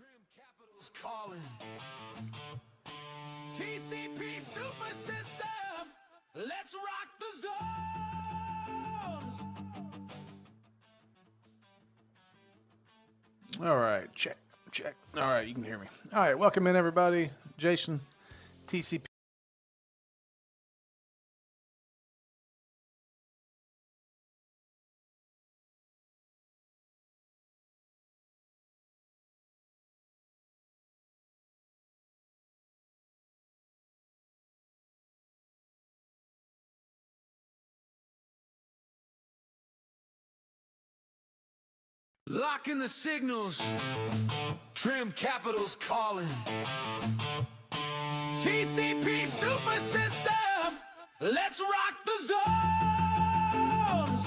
Trim Capital's calling. TCP Super System. Let's rock the zones. All right, check. All right, you can hear me. All right, welcome in everybody. Jason, TCP. Locking the signals. Trim Capital's calling. TCP Super System. Let's rock the zones.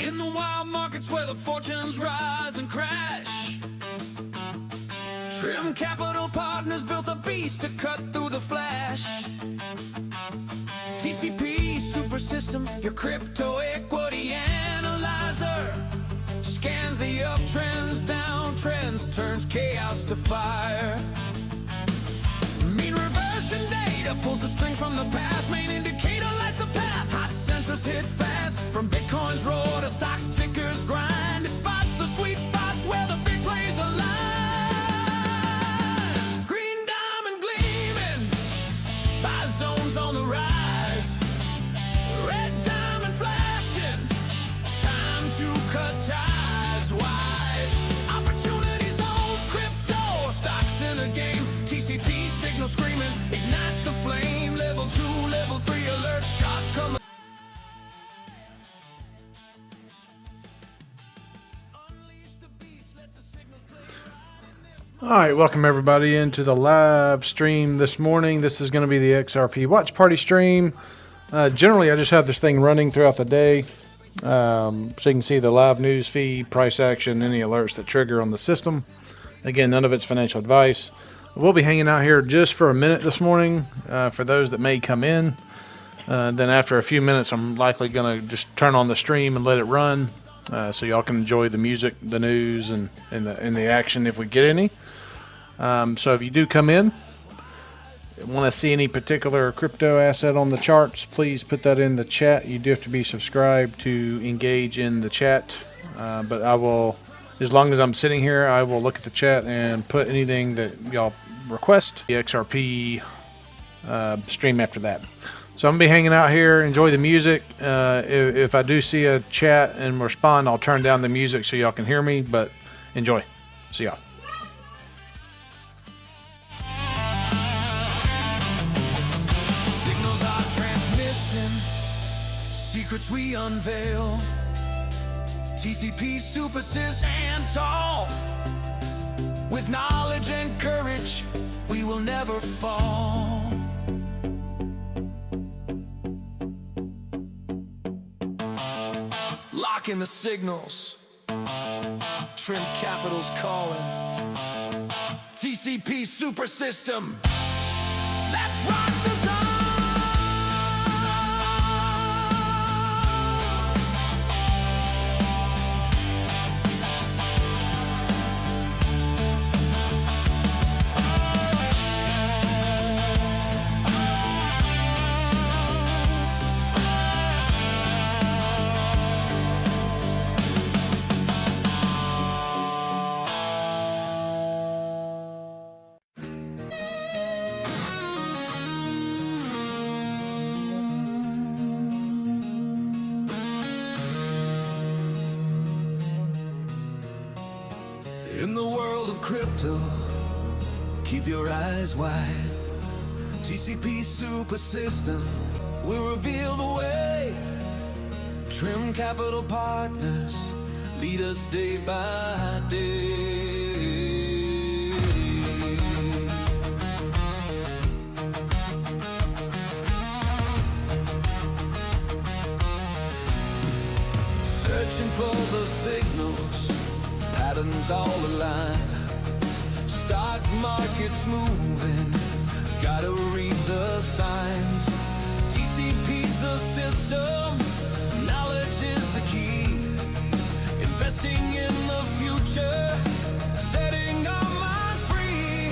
In the wild markets where the fortunes rise and crash, Trim Capital Partners built a beast to cut through the flash. TCP Super System, your crypto equity analyzer, scans the uptrends, downtrends, turns chaos to fire. Mean reversion data pulls the strings from the past, main indicator lights the path, hot sensors hit fast. From Bitcoin's roar to stock tickers grind, it spots the sweet spots where the big plays align. Zones on the rise, red diamond flashing, time to cut ties wise. Opportunity zones, crypto stocks in the game. TCP signal screaming, ignite the flame. Level 2, level 3 alerts, charts coming. All right, welcome everybody into the live stream this morning. This is going to be the XRP watch party stream. Generally, I just have this thing running throughout the day, so you can see the live news feed, price action, any alerts that trigger on the system. Again, none of it's financial advice. We'll be hanging out here just for a minute this morning for those that may come in. Then after a few minutes, I'm likely going to just turn on the stream and let it run, so y'all can enjoy the music, the news, and the action if we get any. So if you do come in, want to see any particular crypto asset on the charts, please put that in the chat. You do have to be subscribed to engage in the chat, but I will, as long as I'm sitting here, I will look at the chat and put anything that y'all request. The XRP stream after that. So I'm going to be hanging out here, enjoy the music. If I do see a chat and respond, I'll turn down the music so y'all can hear me, but enjoy. See y'all. Secrets we unveil. TCP Super System stand tall. With knowledge and courage, we will never fall. Locking the signals. Trim Capital's calling. TCP Super System. Let's rock the zone. In the world of crypto, keep your eyes wide. TCP Super System will reveal the way. Trim Capital Partners lead us day by day. Searching for the signals, patterns all align. Stock markets moving, Gotta read the signs. TCP's the system. Knowledge is the key. Investing in the future. Setting our minds free.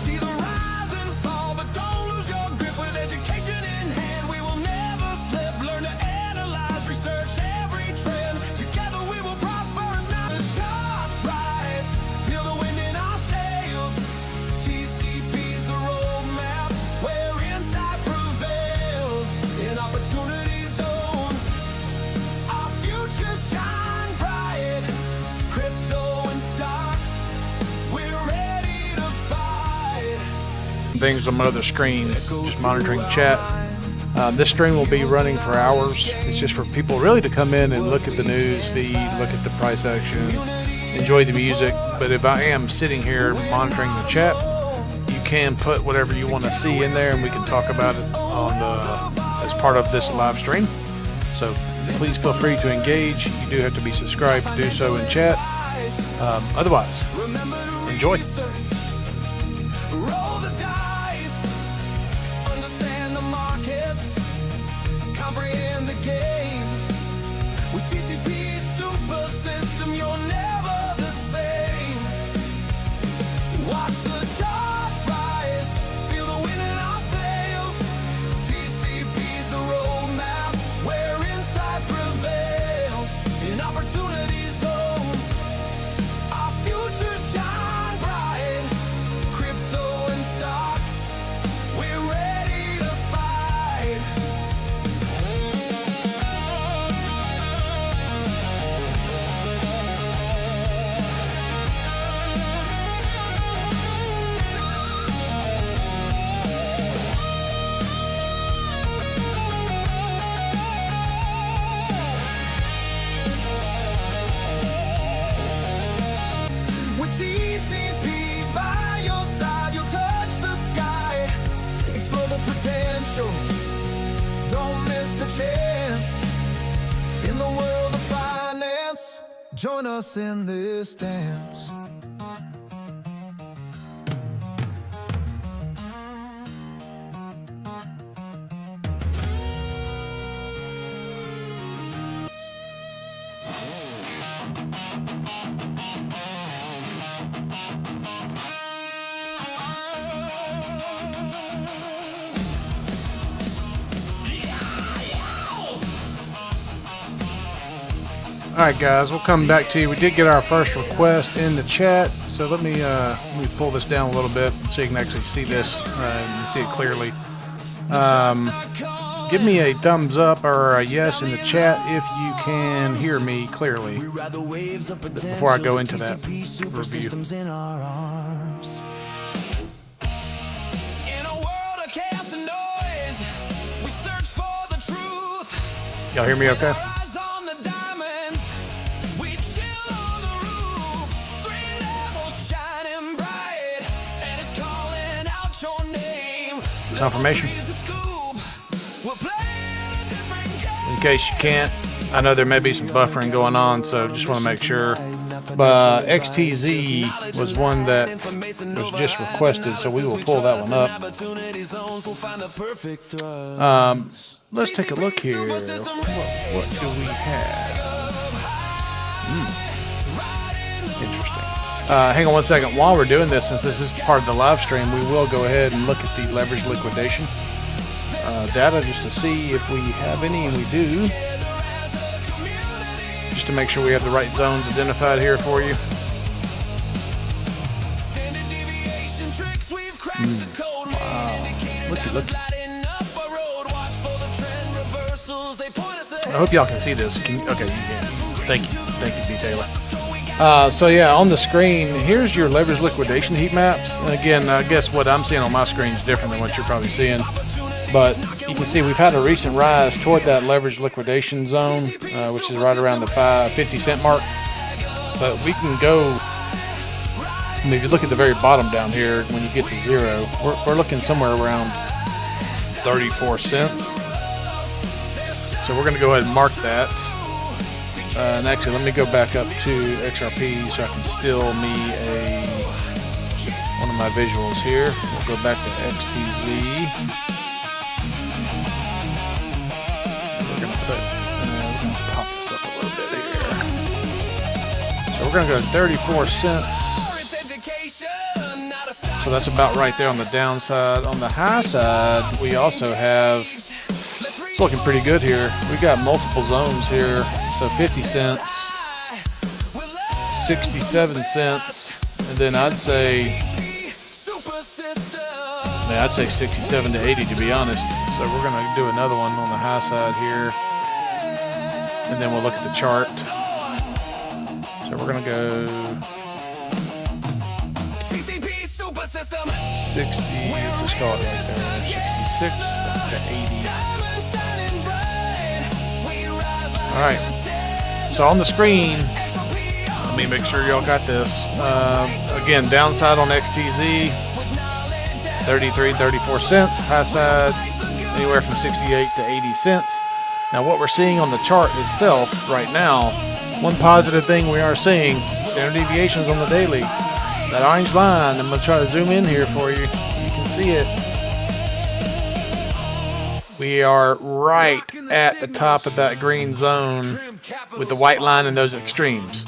See the rise and fall, but don't lose your grip. With education in hand, we will never slip. Learn to analyze, research every trend. Together we will prosper as now the charts rise. Feel the wind in our sails. TCP's the roadmap where insight prevails. In opportunity zones, our future shine bright. Crypto and stocks, we're ready to fight. Things on my other screens, just monitoring the chat. This stream will be running for hours. It's just for people really to come in and look at the news feed, look at the price action, enjoy the music. But if I am sitting here monitoring the chat, you can put whatever you want to see in there, and we can talk about it on as part of this live stream. So please feel free to engage. You do have to be subscribed to do so in chat. Otherwise, enjoy. Roll the dice, understand the markets, comprehend the game. With TCP's super system, you're never the same. Watch the charts rise, feel the wind in our sails. TCP's the roadmap where insight prevails. In opportunity zones, our future shine bright. Crypto and stocks, we're ready to fight. With TCP by your side, you'll touch the sky. Explore the potential. Don't miss the chance. In the world of finance, join us in this dance. Alright guys, we'll come back to you. We did get our first request in the chat, so let me pull this down a little bit so you can actually see this and see it clearly. Give me a thumbs up or a yes in the chat if you can hear me clearly before I go into that review. In a world of chaos and noise, we search for the truth. Y'all hear me okay? Eyes on the diamonds, we chill on the roof. 3 levels shining bright, and it's calling out your name. Confirmation. Here's the scoop. We're playing a different game. In case you can't, I know there may be some buffering going on, so just want to make sure. But XTZ was one that was just requested, so we will pull that one up. Let's take a look here. What do we have? Interesting. Hang on one second. While we're doing this, since this is part of the live stream, we will go ahead and look at the leverage liquidation data just to see if we have any, and we do. Just to make sure we have the right zones identified here for you. Wow. Looky. I hope y'all can see this. Okay, you can. Thank you, B. Taylor. So yeah, on the screen, here's your leverage liquidation heat maps. And again, I guess what I'm seeing on my screen is different than what you're probably seeing. But you can see we've had a recent rise toward that leverage liquidation zone, which is right around the 50 cent mark. But we can go, I mean, if you look at the very bottom down here, when you get to zero, we're looking somewhere around 34 cents. So we're going to go ahead and mark that. And actually, let me go back up to XRP so I can steal me a one of my visuals here. We'll go back to XTZ. We're gonna pop this up a little bit here. So we're gonna go to 34 cents. So that's about right there on the downside. On the high side, we also have, it's looking pretty good here. We got multiple zones here. So 50 cents, 67 cents, and then I'd say 67 to 80 to be honest. So we're gonna do another one on the high side here, and then we'll look at the chart. So we're gonna go 60, let's just call it right there, 66 to 80. All right, so on the screen, let me make sure y'all got this. Again, downside on XTZ, 33, 34 cents. High side, anywhere from 68 to 80 cents. Now what we're seeing on the chart itself right now, one positive thing we are seeing, standard deviations on the daily. That orange line, I'm going to try to zoom in here for you. You can see it. We are right at the top of that green zone with the white line in those extremes.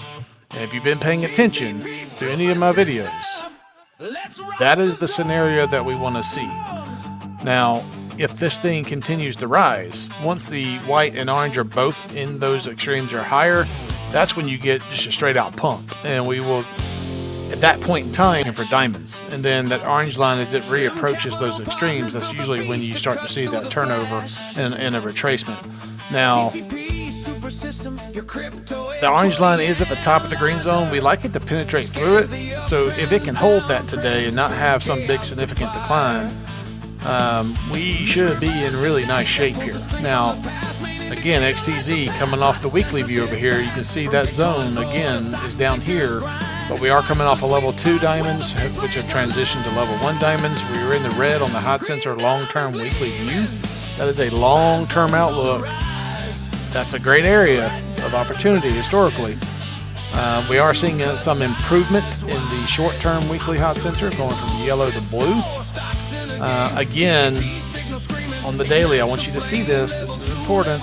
And if you've been paying attention to any of my videos, that is the scenario that we want to see. Now, if this thing continues to rise, once the white and orange are both in those extremes or higher, that's when you get just a straight out pump. And we will, at that point in time, for diamonds. And then that orange line, as it reapproaches those extremes, that's usually when you start to see that turnover and a retracement. Now, the orange line is at the top of the green zone. We like it to penetrate through it. So if it can hold that today and not have some big significant decline, we should be in really nice shape here. Now, again, XTZ coming off the weekly view over here, you can see that zone again is down here, but we are coming off of level 2 diamonds, which have transitioned to level 1 diamonds. We were in the red on the hot sensor long-term weekly view. That is a long-term outlook. That's a great area of opportunity historically. We are seeing some improvement in the short-term weekly hot sensor, going from yellow to blue. Again, on the daily, I want you to see this. This is important.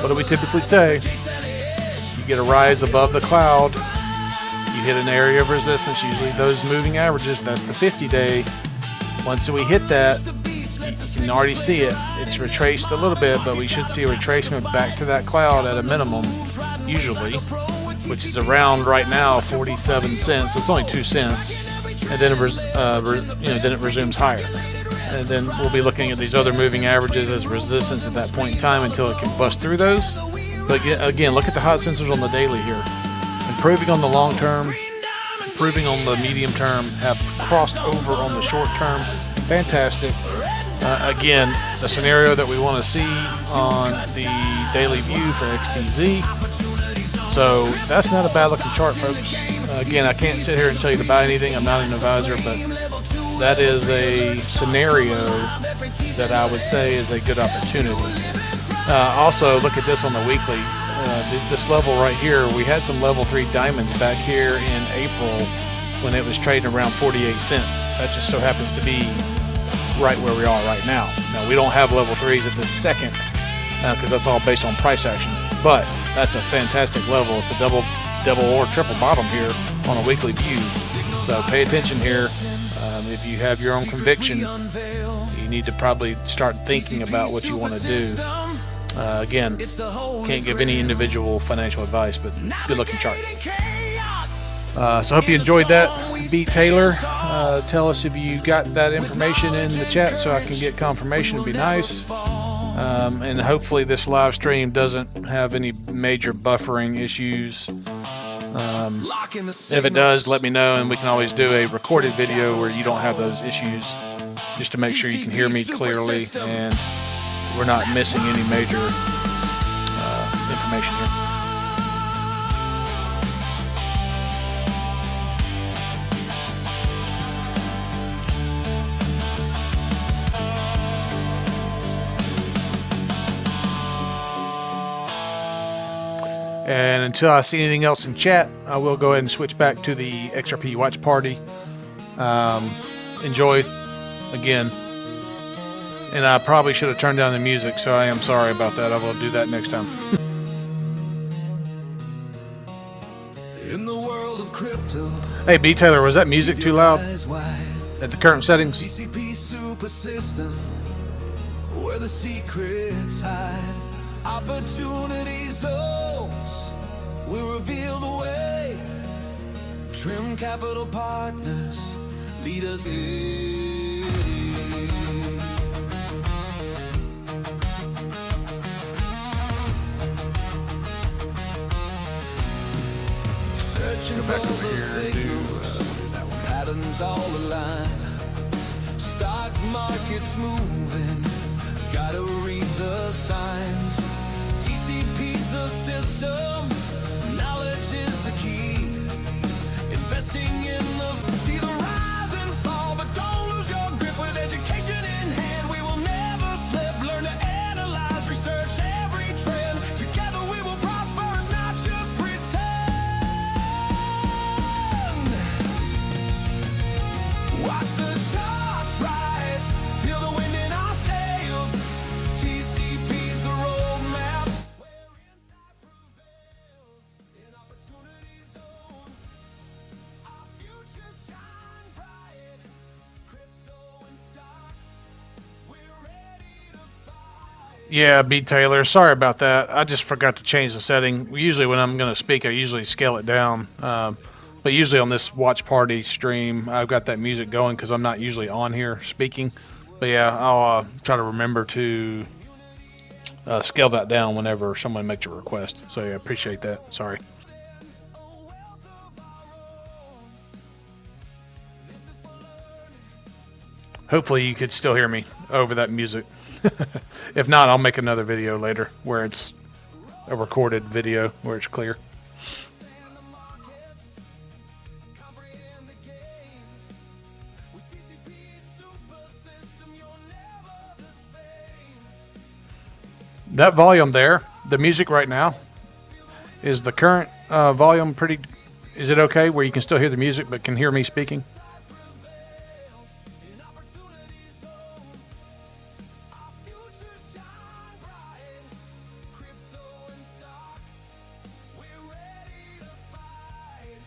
What do we typically say? You get a rise above the cloud. You hit an area of resistance, usually those moving averages. That's the 50-day. Once we hit that, you can already see it. It's retraced a little bit, but we should see a retracement back to that cloud at a minimum, usually, which is around right now 47 cents. So it's only 2 cents, and then it resumes higher. And then we'll be looking at these other moving averages as resistance at that point in time until it can bust through those. But again, look at the hot sensors on the daily here. Improving on the long term, improving on the medium term, have crossed over on the short term. Fantastic. Again, the scenario that we want to see on the daily view for XTZ. So that's not a bad looking chart, folks. Again, I can't sit here and tell you to buy anything. I'm not an advisor, but that is a scenario that I would say is a good opportunity. Also, look at this on the weekly. This level right here, we had some level 3 diamonds back here in April when it was trading around 48 cents. That just so happens to be right where we are right now. Now, we don't have level 3s at this second because that's all based on price action, but that's a fantastic level. It's a double or triple bottom here on a weekly view. So pay attention here. If you have your own conviction, you need to probably start thinking about what you want to do. Again, can't give any individual financial advice, but good looking chart. So I hope you enjoyed that. B. Taylor, tell us if you got that information in the chat so I can get confirmation. It'd be nice. And hopefully this live stream doesn't have any major buffering issues. If it does, let me know, and we can always do a recorded video where you don't have those issues, just to make sure you can hear me clearly and we're not missing any major information here. And until I see anything else in chat, I will go ahead and switch back to the XRP watch party. Enjoy again. And I probably should have turned down the music, so I am sorry about that. I will do that next time. In the world of crypto, Hey, B. Taylor, was that music too loud at the current settings? TCP super system, where the secrets hide, opportunity zones will reveal the way. Trim capital partners lead us in. Searching for the signals, patterns all align. Stock market's moving, gotta read the signs. TCP's the system, knowledge is the key. Investing in the see the rise and fall, but don't lose your grip with education in hand. We will never slip, learn to analyze, research every trend. Together we will prosper, it's not just pretend. Watch the charts rise, feel the wind in our sails. TCP's the roadmap, where insight prevails. In opportunity zones, our futures shine bright. Crypto and stocks, we're ready to fight. Yeah, B. Taylor, sorry about that. I just forgot to change the setting. Usually when I'm going to speak, I usually scale it down. But usually on this watch party stream, I've got that music going because I'm not usually on here speaking. But yeah, I'll try to remember to scale that down whenever someone makes a request. So yeah, appreciate that. Sorry. Hopefully you could still hear me over that music. If not, I'll make another video later where it's a recorded video where it's clear. Comprehend the game. With TCP super system, you're never the same. That volume there, the music right now, is the current volume pretty, is it okay where you can still hear the music but can hear me speaking? In opportunity zones, our futures shine bright. Crypto and stocks, we're ready to fight.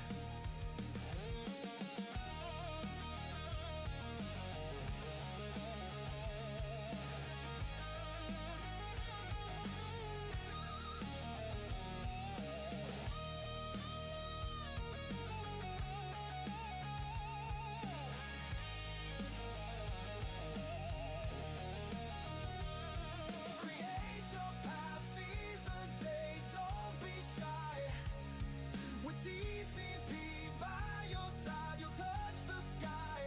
Create your path, seize the day, don't be shy. With TCP by your side, you'll touch the sky.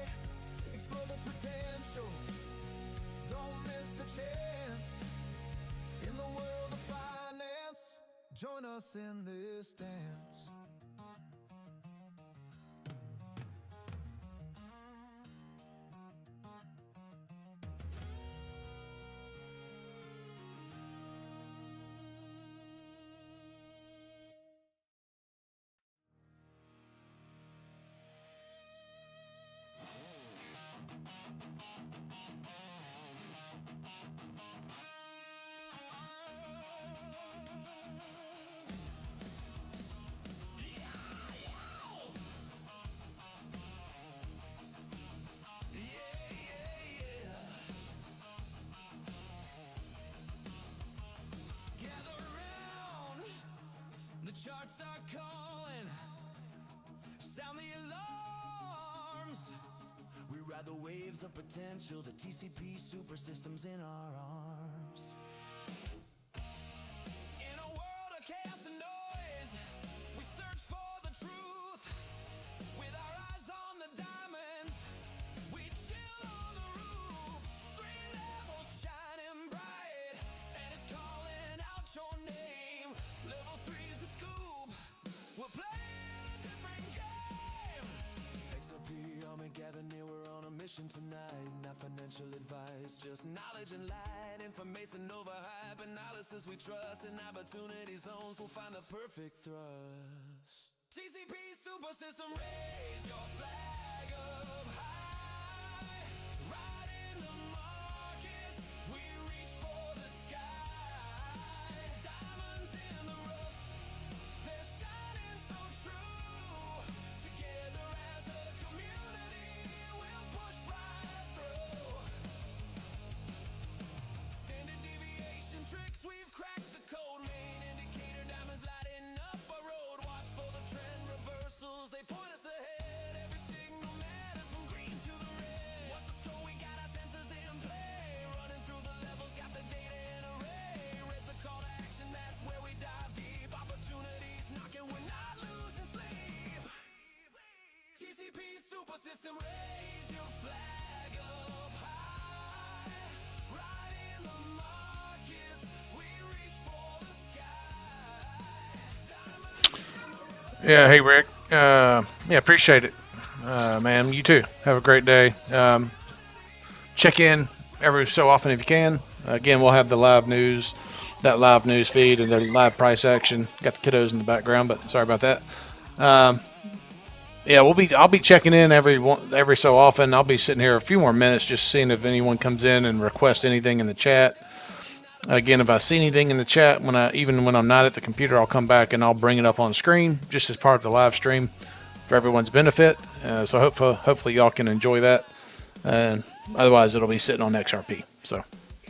Explore the potential, don't miss the chance. In the world of finance, join us in this dance. Gather round, the charts are calling. Sound the alarms. We ride the waves of potential, the TCP super systems in our arms. In a world of chaos and noise, we search for the truth. With our eyes on the diamonds, we chill on the roof. 3 levels shining bright, and it's calling out your name. Level 3's the scoop, we're playing a different game. XRP, Armageddon, near, we're on a mission tonight. Not financial advice, just knowledge and light. Information over hype, analysis we trust. In opportunity zones, we'll find the perfect thrust. TCP super system, raise your flag up high. Yeah, hey Rick. Yeah, appreciate it, man. You too. Have a great day. Check in every so often if you can. Again, we'll have the live news, that live news feed, and the live price action. Got the kiddos in the background, but sorry about that. Um, yeah, I'll be checking in every so often. I'll be sitting here a few more minutes just seeing if anyone comes in and requests anything in the chat. Again, if I see anything in the chat even when I'm not at the computer, I'll come back and I'll bring it up on screen just as part of the live stream for everyone's benefit. So hopefully y'all can enjoy that. And otherwise, it'll be sitting on XRP. So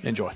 enjoy.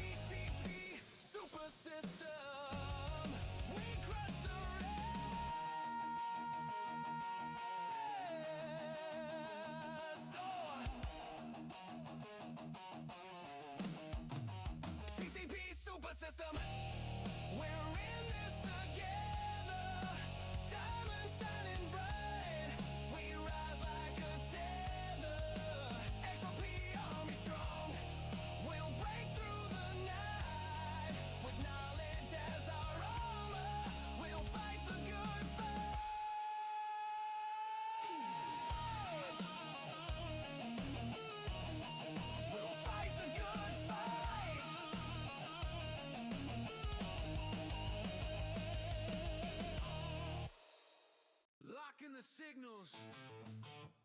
Locking the signals,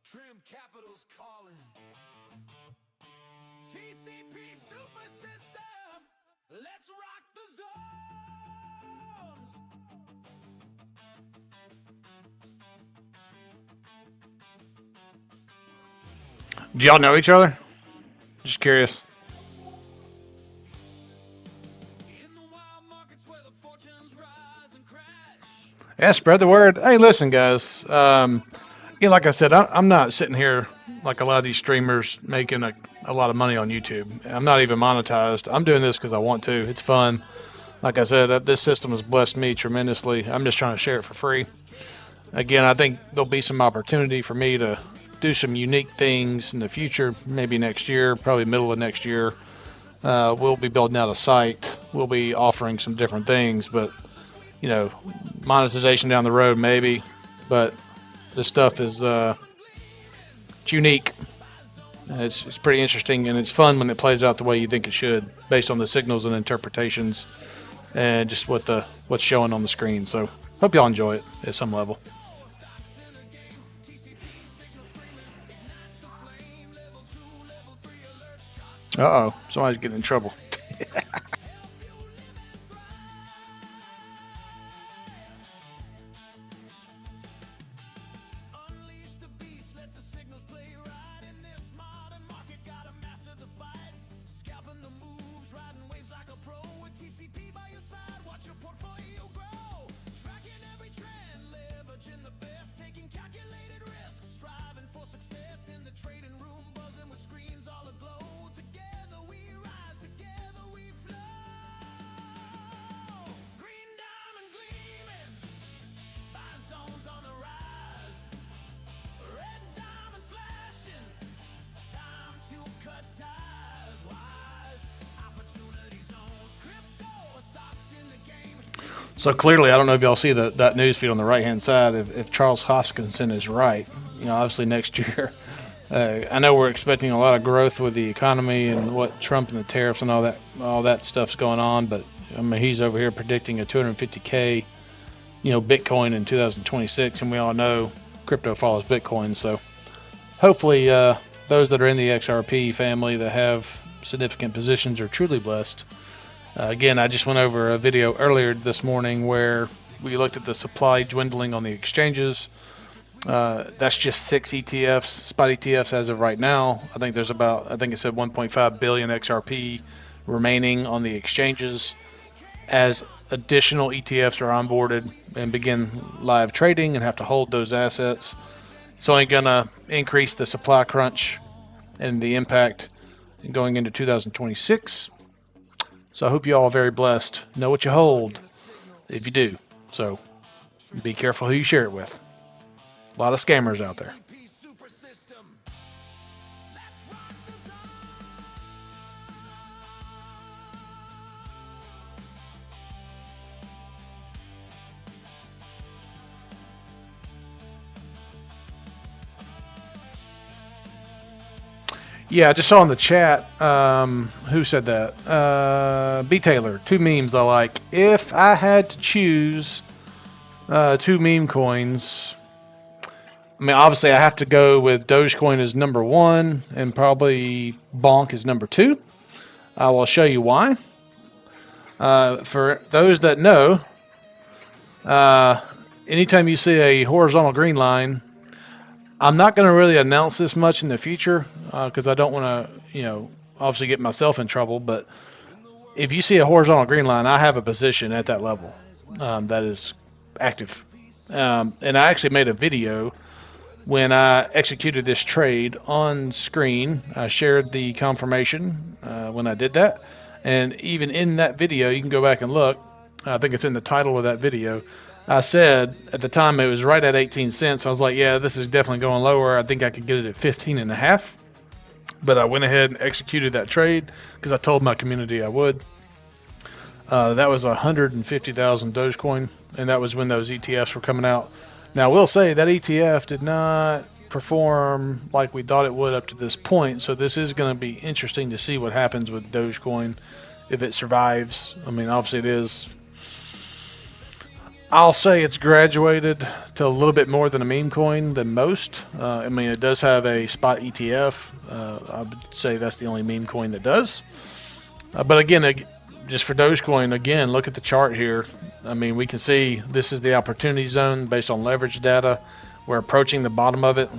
trim capitals calling. TCP super system, let's rock the zones. Do y'all know each other? Just curious. In the wild markets where the fortunes rise and crash. Yeah, spread the word. Hey, listen, guys. Like I said, I'm not sitting here like a lot of these streamers making a lot of money on YouTube. I'm not even monetized. I'm doing this because I want to. It's fun. Like I said, this system has blessed me tremendously. I'm just trying to share it for free. Again, I think there'll be some opportunity for me to do some unique things in the future, maybe next year, probably middle of next year. We'll be building out a site. We'll be offering some different things, but monetization down the road maybe. But this stuff is it's unique. It's pretty interesting and it's fun when it plays out the way you think it should, based on the signals and interpretations and just what's showing on the screen. So hope y'all enjoy it at some level. Uh-oh, somebody's getting in trouble. Unleash the beast, let the signals play right in this modern market. Gotta master the fight, scalping the moves, riding waves like a pro. With TCP by your side, watch your portfolio grow. Tracking every trend, leveraging the best, taking calculated risks, striving for success in the trading room, buzzing with screens all aglow. Together we rise, together we flow. Green diamond gleaming, buy zones on the rise. Red diamond flashing, time to cut ties. Wise opportunity zones, crypto stocks in the game. So clearly, I don't know if y'all see that news feed on the right hand side. If Charles Hoskinson is right, obviously next year, I know we're expecting a lot of growth with the economy and what Trump and the tariffs and all that stuff's going on. But I mean, he's over here predicting a 250K, Bitcoin in 2026, and we all know crypto follows Bitcoin. So hopefully, those that are in the XRP family that have significant positions are truly blessed. Again, I just went over a video earlier this morning where we looked at the supply dwindling on the exchanges. That's just 6 ETFs, spot ETFs as of right now. I think it said 1.5 billion XRP remaining on the exchanges. As additional ETFs are onboarded and begin live trading and have to hold those assets, it's only going to increase the supply crunch and the impact going into 2026. So I hope you all are very blessed. Know what you hold if you do. So be careful who you share it with. A lot of scammers out there. Super system, let's rock the zone. Yeah, I just saw in the chat. Who said that? B Taylor. Two memes I like. If I had to choose two meme coins, I mean, obviously I have to go with Dogecoin as number one, and probably Bonk as number two. I will show you why. For those that know, anytime you see a horizontal green line, I'm not going to really announce this much in the future because I don't want to, obviously get myself in trouble. But if you see a horizontal green line, I have a position at that level that is active. And I actually made a video when I executed this trade on screen. I shared the confirmation when I did that. And even in that video, you can go back and look. I think it's in the title of that video. I said at the time it was right at 18 cents. I was like, yeah, this is definitely going lower. I think I could get it at 15 and a half. But I went ahead and executed that trade because I told my community I would. That was 150,000 Dogecoin, and that was when those ETFs were coming out. Now, I will say that ETF did not perform like we thought it would up to this point, so this is going to be interesting to see what happens with Dogecoin if it survives. I mean, obviously it is. I'll say it's graduated to a little bit more than a meme coin than most. I mean, it does have a spot ETF. I would say that's the only meme coin that does. But again, just for Dogecoin, again, look at the chart here. I mean, we can see this is the opportunity zone based on leverage data. We're approaching the bottom of it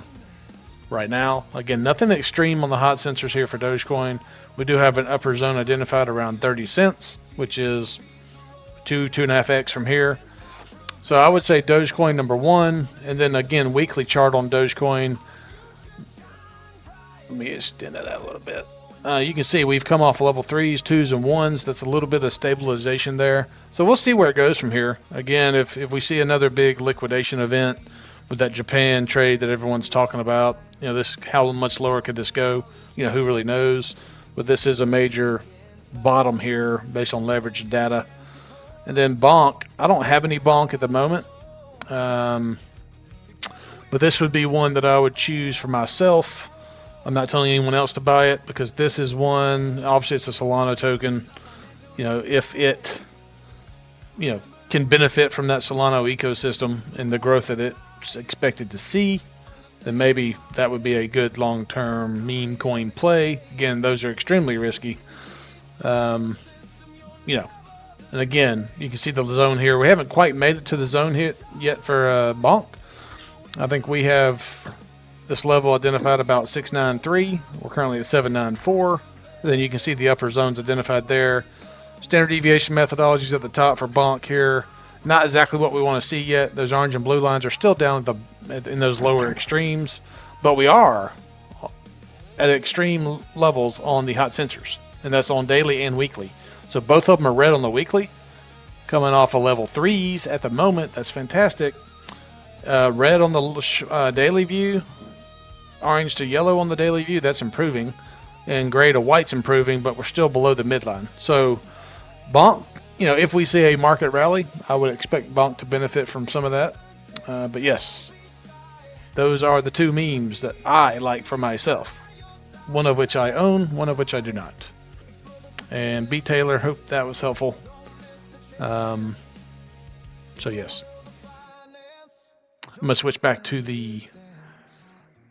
right now. Again, nothing extreme on the hot sensors here for Dogecoin. We do have an upper zone identified around 30 cents, which is 2.5x from here. So I would say Dogecoin number one, and then again, weekly chart on Dogecoin. Let me extend that out a little bit. You can see we've come off level 3s, 2s, and 1s. That's a little bit of stabilization there. So we'll see where it goes from here. Again, if we see another big liquidation event with that Japan trade that everyone's talking about, this, how much lower could this go? Who really knows? But this is a major bottom here based on leverage data. And then Bonk, I don't have any Bonk at the moment. But this would be one that I would choose for myself. I'm not telling anyone else to buy it because this is one, obviously it's a Solana token. If it, can benefit from that Solana ecosystem and the growth that it's expected to see, then maybe that would be a good long-term meme coin play. Again, those are extremely risky. And again, you can see the zone here. We haven't quite made it to the zone hit yet for Bonk. I think we have this level identified about 693. We're currently at 794. Then you can see the upper zones identified there. Standard deviation methodologies at the top for Bonk here. Not exactly what we want to see yet. Those orange and blue lines are still down in those lower extremes, but we are at extreme levels on the hot sensors, and that's on daily and weekly. So both of them are red on the weekly, coming off of level 3s at the moment. That's fantastic. Red on the daily view, orange to yellow on the daily view, that's improving, and gray to white's improving, but we're still below the midline. So Bonk, if we see a market rally, I would expect Bonk to benefit from some of that. But yes, those are the two memes that I like for myself. One of which I own, one of which I do not. And B. Taylor, hope that was helpful. So yes. I'm going to switch back to the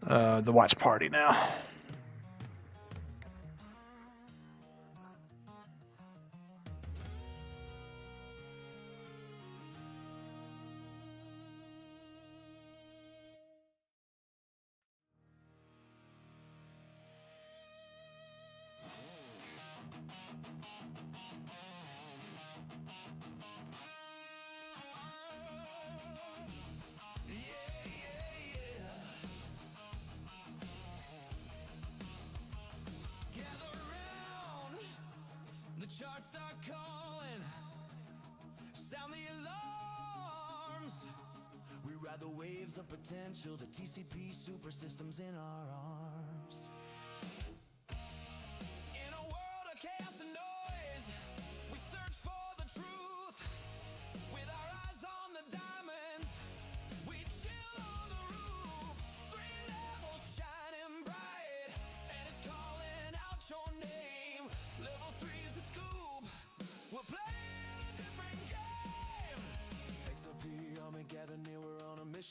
watch party now. Charts are calling, sound the alarms. We ride the waves of potential, the TCP super systems in our arms. In a world of chaos and noise, we search for the truth. With our eyes on the diamonds, we chill on the roof. 3 levels shining bright, and it's calling.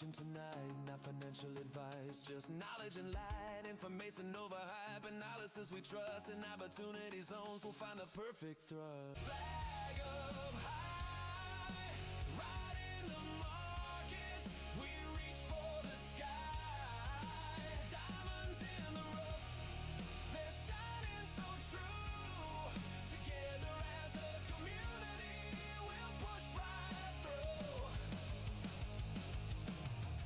Education tonight, not financial advice, just knowledge and light. Information over hype, analysis we trust, and opportunity zones will find a perfect thrust. Flag up high, right in the markets, we reach for the sky. Diamonds in the rough, they're shining so true. Together as a community, we'll push right through.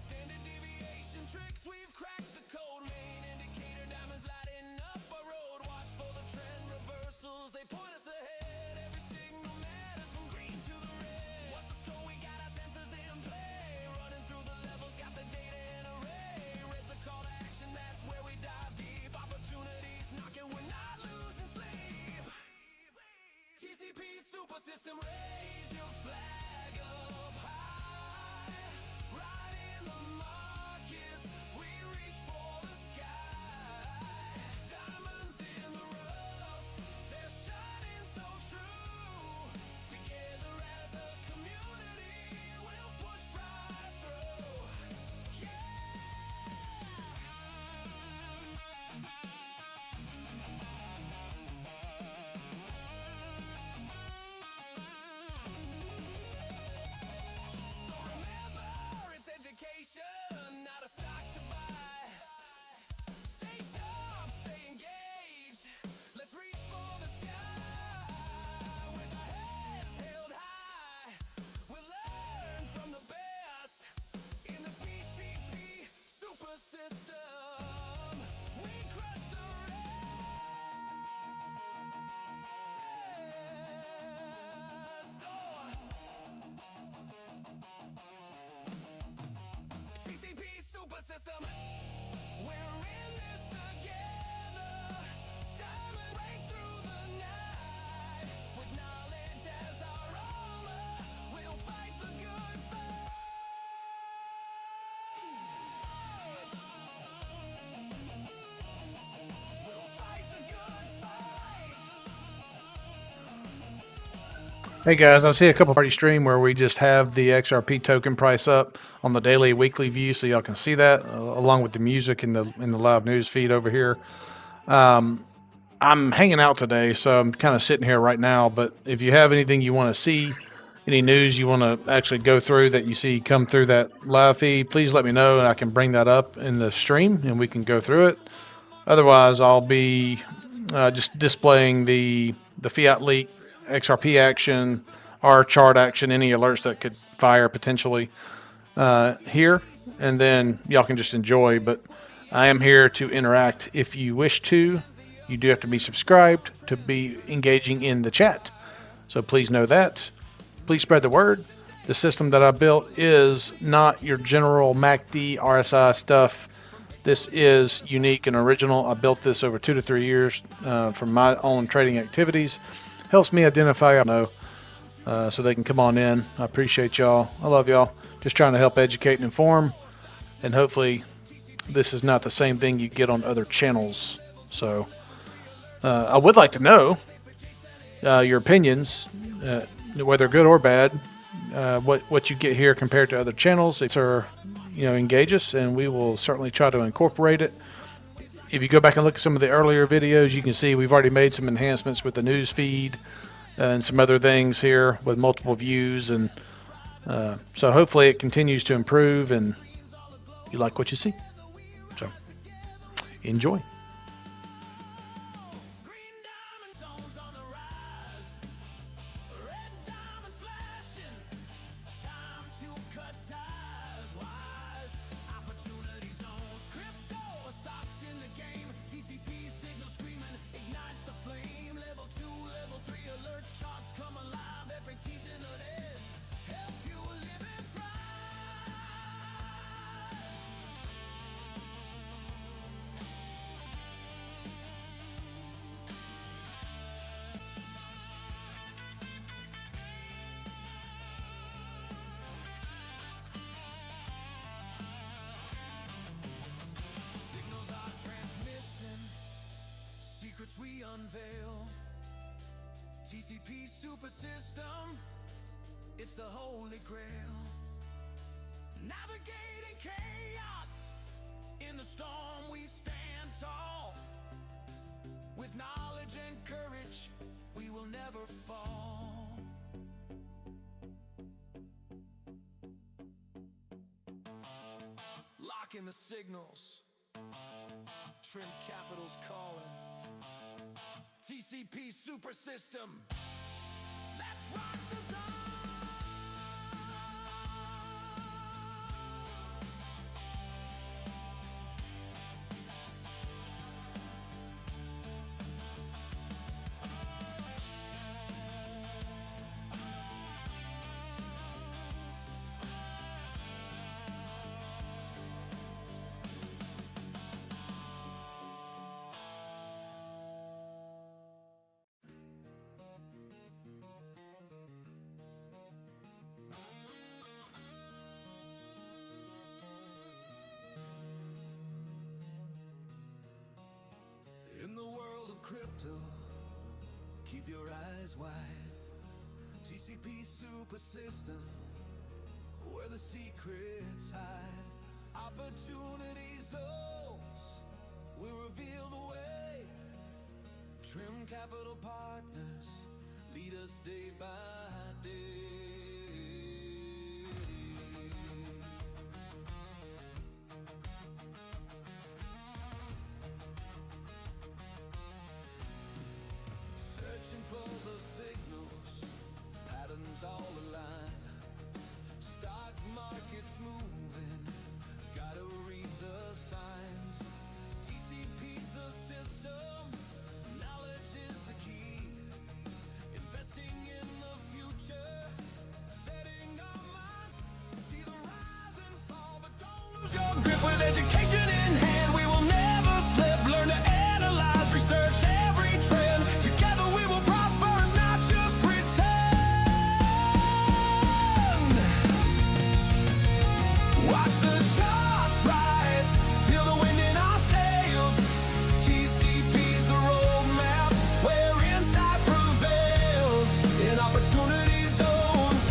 Standard deviation tricks, we've cracked the code. Main indicator diamonds lighting up our road. Watch for the trend reversals, they point us ahead. Every signal matters from green to the red. What's the score? We got our sensors in play. Running through the levels, got the data in array. Raise the call to action, that's where we dive deep. Opportunities knocking, we're not losing sleep. TCP Super System, raise your flag up high. Right in the markets, we reach for the sky. Diamonds in the rough, they're shining so true. Together as a community, we'll push right through. So remember, it's education, not a stock to buy. Stay sharp, stay engaged. Let's reach for the sky. With our heads held high, we'll learn from the best in the TCP Super System. We crush the rest. TCP Super System, we're in this together. Diamond break through the night. With knowledge as our armor, we'll fight the good fight. We'll fight the good fight. Hey guys, I see a couple party stream where we just have the XRP token price up on the daily, weekly view, so y'all can see that along with the music in the live news feed over here. I'm hanging out today, so I'm kind of sitting here right now. But if you have anything you want to see, any news you want to actually go through that you see come through that live feed, please let me know, and I can bring that up in the stream, and we can go through it. Otherwise, I'll be just displaying the fiat leak, XRP action, our chart action, any alerts that could fire potentially here, and then y'all can just enjoy. But I am here to interact if you wish to. You do have to be subscribed to be engaging in the chat, so please know that. Please spread the word. The system that I built is not your general MACD RSI stuff. This is unique and original. I built this over 2 to 3 years from my own trading activities. Helps me identify, so they can come on in. I appreciate y'all. I love y'all. Just trying to help educate and inform, and hopefully this is not the same thing you get on other channels. So I would like to know your opinions, whether good or bad, what you get here compared to other channels. Engage us, and we will certainly try to incorporate it. If you go back and look at some of the earlier videos, you can see we've already made some enhancements with the news feed and some other things here with multiple views, and so hopefully it continues to improve and you like what you see. So enjoy. Green diamond zones on the rise. Red diamond flashing. Time to cut ties. Wise. Opportunity zones. Crypto stocks in the game. TCP signal screaming. Ignite the flame. Level 2, level 3 alerts. Charts come alive. Every tease in an edge. Help you live and thrive. Signals are transmission. Secrets we unveil. TCP Super System. It's the holy grail. Navigating chaos. In the storm we stand tall. With knowledge and courage, we will never fall. Lock in the signals. Trim Capital's calling. TCP Super System. Let's rock the zone. In the world of crypto, keep your eyes wide. TCP Super System, where the secrets hide. Opportunity zones will reveal the way. Trim Capital Partners lead us day by day. Searching for the signals, patterns all align. Stock market's moving, gotta read the signs. TCP's the system, knowledge is the key. Investing in the future, setting our minds. See the rise and fall, but don't lose your grip. With education in hand, we will never slip. Learn to analyze, research every trend. Together we will prosper, it's not just pretend. Watch the charts rise, feel the wind in our sails. TCP's the roadmap, where insight prevails. In opportunity zones,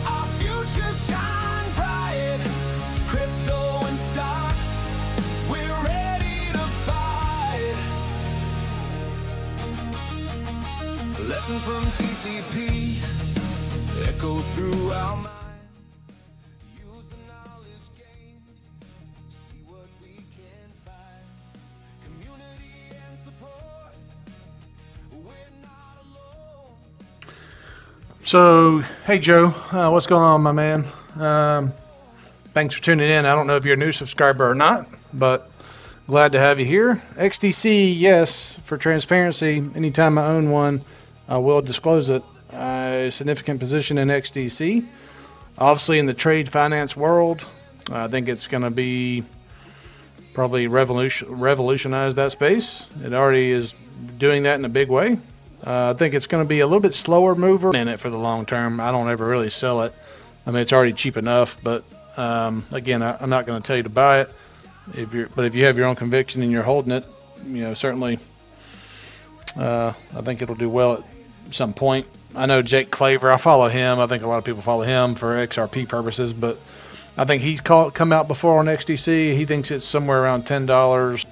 our futures shine bright. Crypto and stocks, we're ready to fight. Lessons from TCP echo through our mind. Use the knowledge gained, see what we can find. Community and support, we're not alone. So, hey Joe, what's going on, my man? Thanks for tuning in. I don't know if you're a new subscriber or not, but glad to have you here. XDC, yes, for transparency, anytime I own one, I will disclose it. A significant position in XDC. Obviously, in the trade finance world, I think it's going to be probably revolutionize that space. It already is doing that in a big way. I think it's going to be a little bit slower mover in it for the long term. I don't ever really sell it. I mean, it's already cheap enough, but again, I'm not going to tell you to buy it. But if you have your own conviction and you're holding it, certainly, I think it'll do well at some point. I know Jake Claver. I follow him. I think a lot of people follow him for XRP purposes, but I think he's come out before on XDC. He thinks it's somewhere around $10.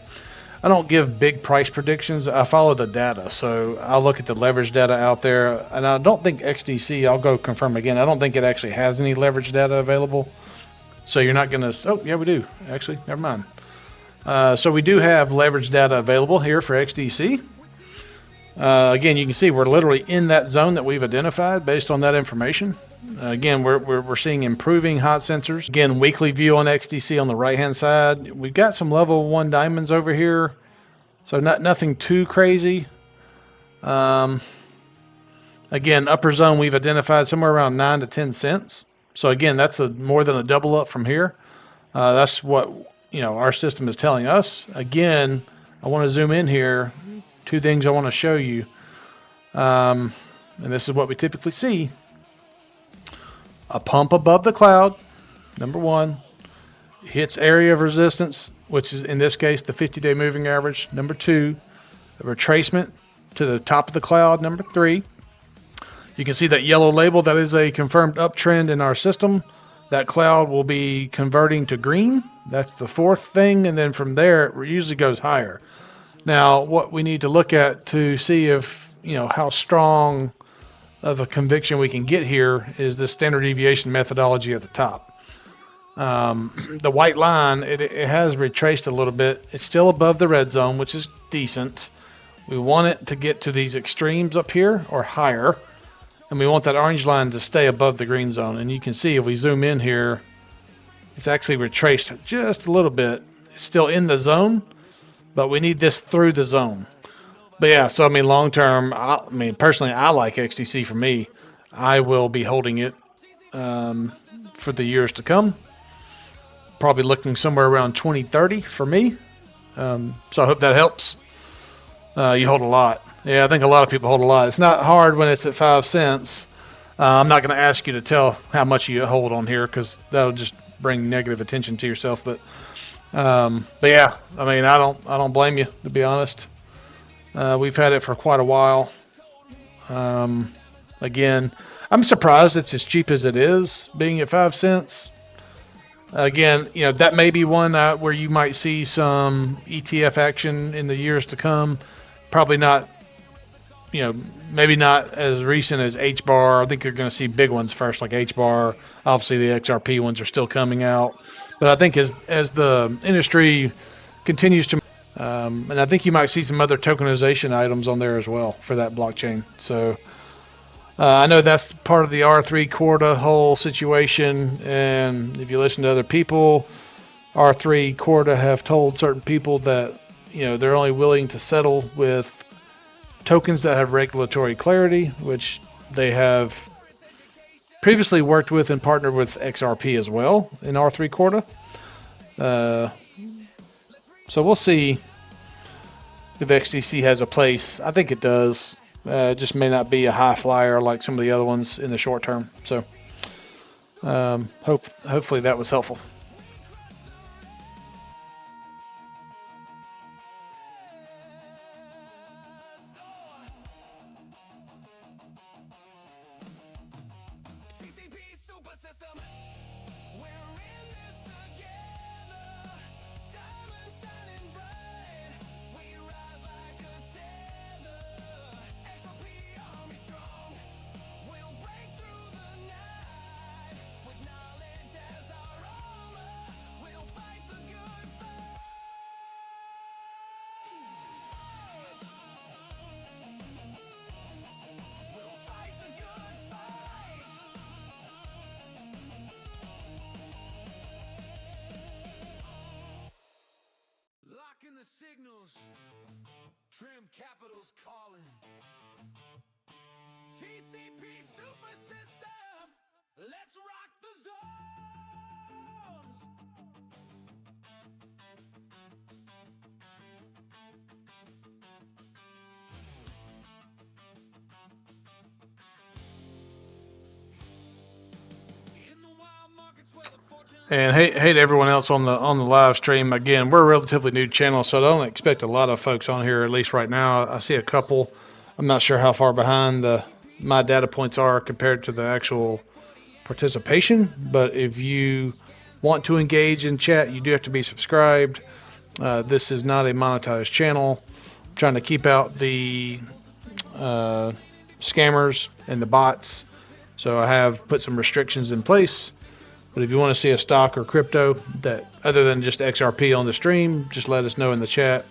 I don't give big price predictions. I follow the data, so I'll look at the leverage data out there, and I don't think XDC. I'll go confirm again. I don't think it actually has any leverage data available. So you're not going to. Oh, yeah, we do. Actually, never mind. So we do have leverage data available here for XDC. Again, you can see we're literally in that zone that we've identified based on that information. Again, we're seeing improving hot sensors. Again, weekly view on XDC on the right-hand side. We've got some level 1 diamonds over here, so nothing too crazy. Again, upper zone we've identified somewhere around 9 to 10 cents. So again, that's more than a double up from here. That's what our system is telling us. Again, I want to zoom in here. Two things I want to show you, and this is what we typically see. A pump above the cloud, number one, hits area of resistance, which is in this case the 50-day moving average. Number two, a retracement to the top of the cloud. Number three, you can see that yellow label. That is a confirmed uptrend in our system. that cloud will be converting to green. That's the fourth thing, and then from there it usually goes higher. Now, what we need to look at to see if, how strong of a conviction we can get here is the standard deviation methodology at the top. The white line, it has retraced a little bit. It's still above the red zone, which is decent. We want it to get to these extremes up here or higher, and we want that orange line to stay above the green zone. And you can see if we zoom in here, it's actually retraced just a little bit. It's still in the zone, but we need this through the zone. But yeah, so long term, personally, I like XTC. For me, I will be holding it for the years to come. Probably looking somewhere around 2030 for me. So I hope that helps. You hold a lot. Yeah, I think a lot of people hold a lot. It's not hard when it's at 5 cents. I'm not going to ask you to tell how much you hold on here because that'll just bring negative attention to yourself. But yeah, I don't blame you, to be honest. We've had it for quite a while. Again, I'm surprised it's as cheap as it is, being at 5 cents. Again, that may be one where you might see some ETF action in the years to come. Probably not, maybe not as recent as HBAR. I think you're going to see big ones first, like HBAR. Obviously, the XRP ones are still coming out. But I think as the industry continues to, and I think you might see some other tokenization items on there as well for that blockchain. So I know that's part of the R3 Corda whole situation, and if you listen to other people, R3 Corda have told certain people that they're only willing to settle with tokens that have regulatory clarity, which they have previously worked with and partnered with XRP as well in R3 Corda. So we'll see if XTC has a place. I think it does. It just may not be a high flyer like some of the other ones in the short term. So hopefully that was helpful. Locking the signals, trim capitals calling. TCP super system, let's rock the zones. In the wild markets where the fortune. And hey to everyone else on the live stream. Again, we're a relatively new channel, so I don't expect a lot of folks on here, at least right now. I see a couple. I'm not sure how far behind my data points are compared to the actual participation, but if you want to engage in chat, you do have to be subscribed. This is not a monetized channel. I'm trying to keep out the scammers and the bots, so I have put some restrictions in place. But if you want to see a stock or crypto that other than just XRP on the stream, just let us know in the chat,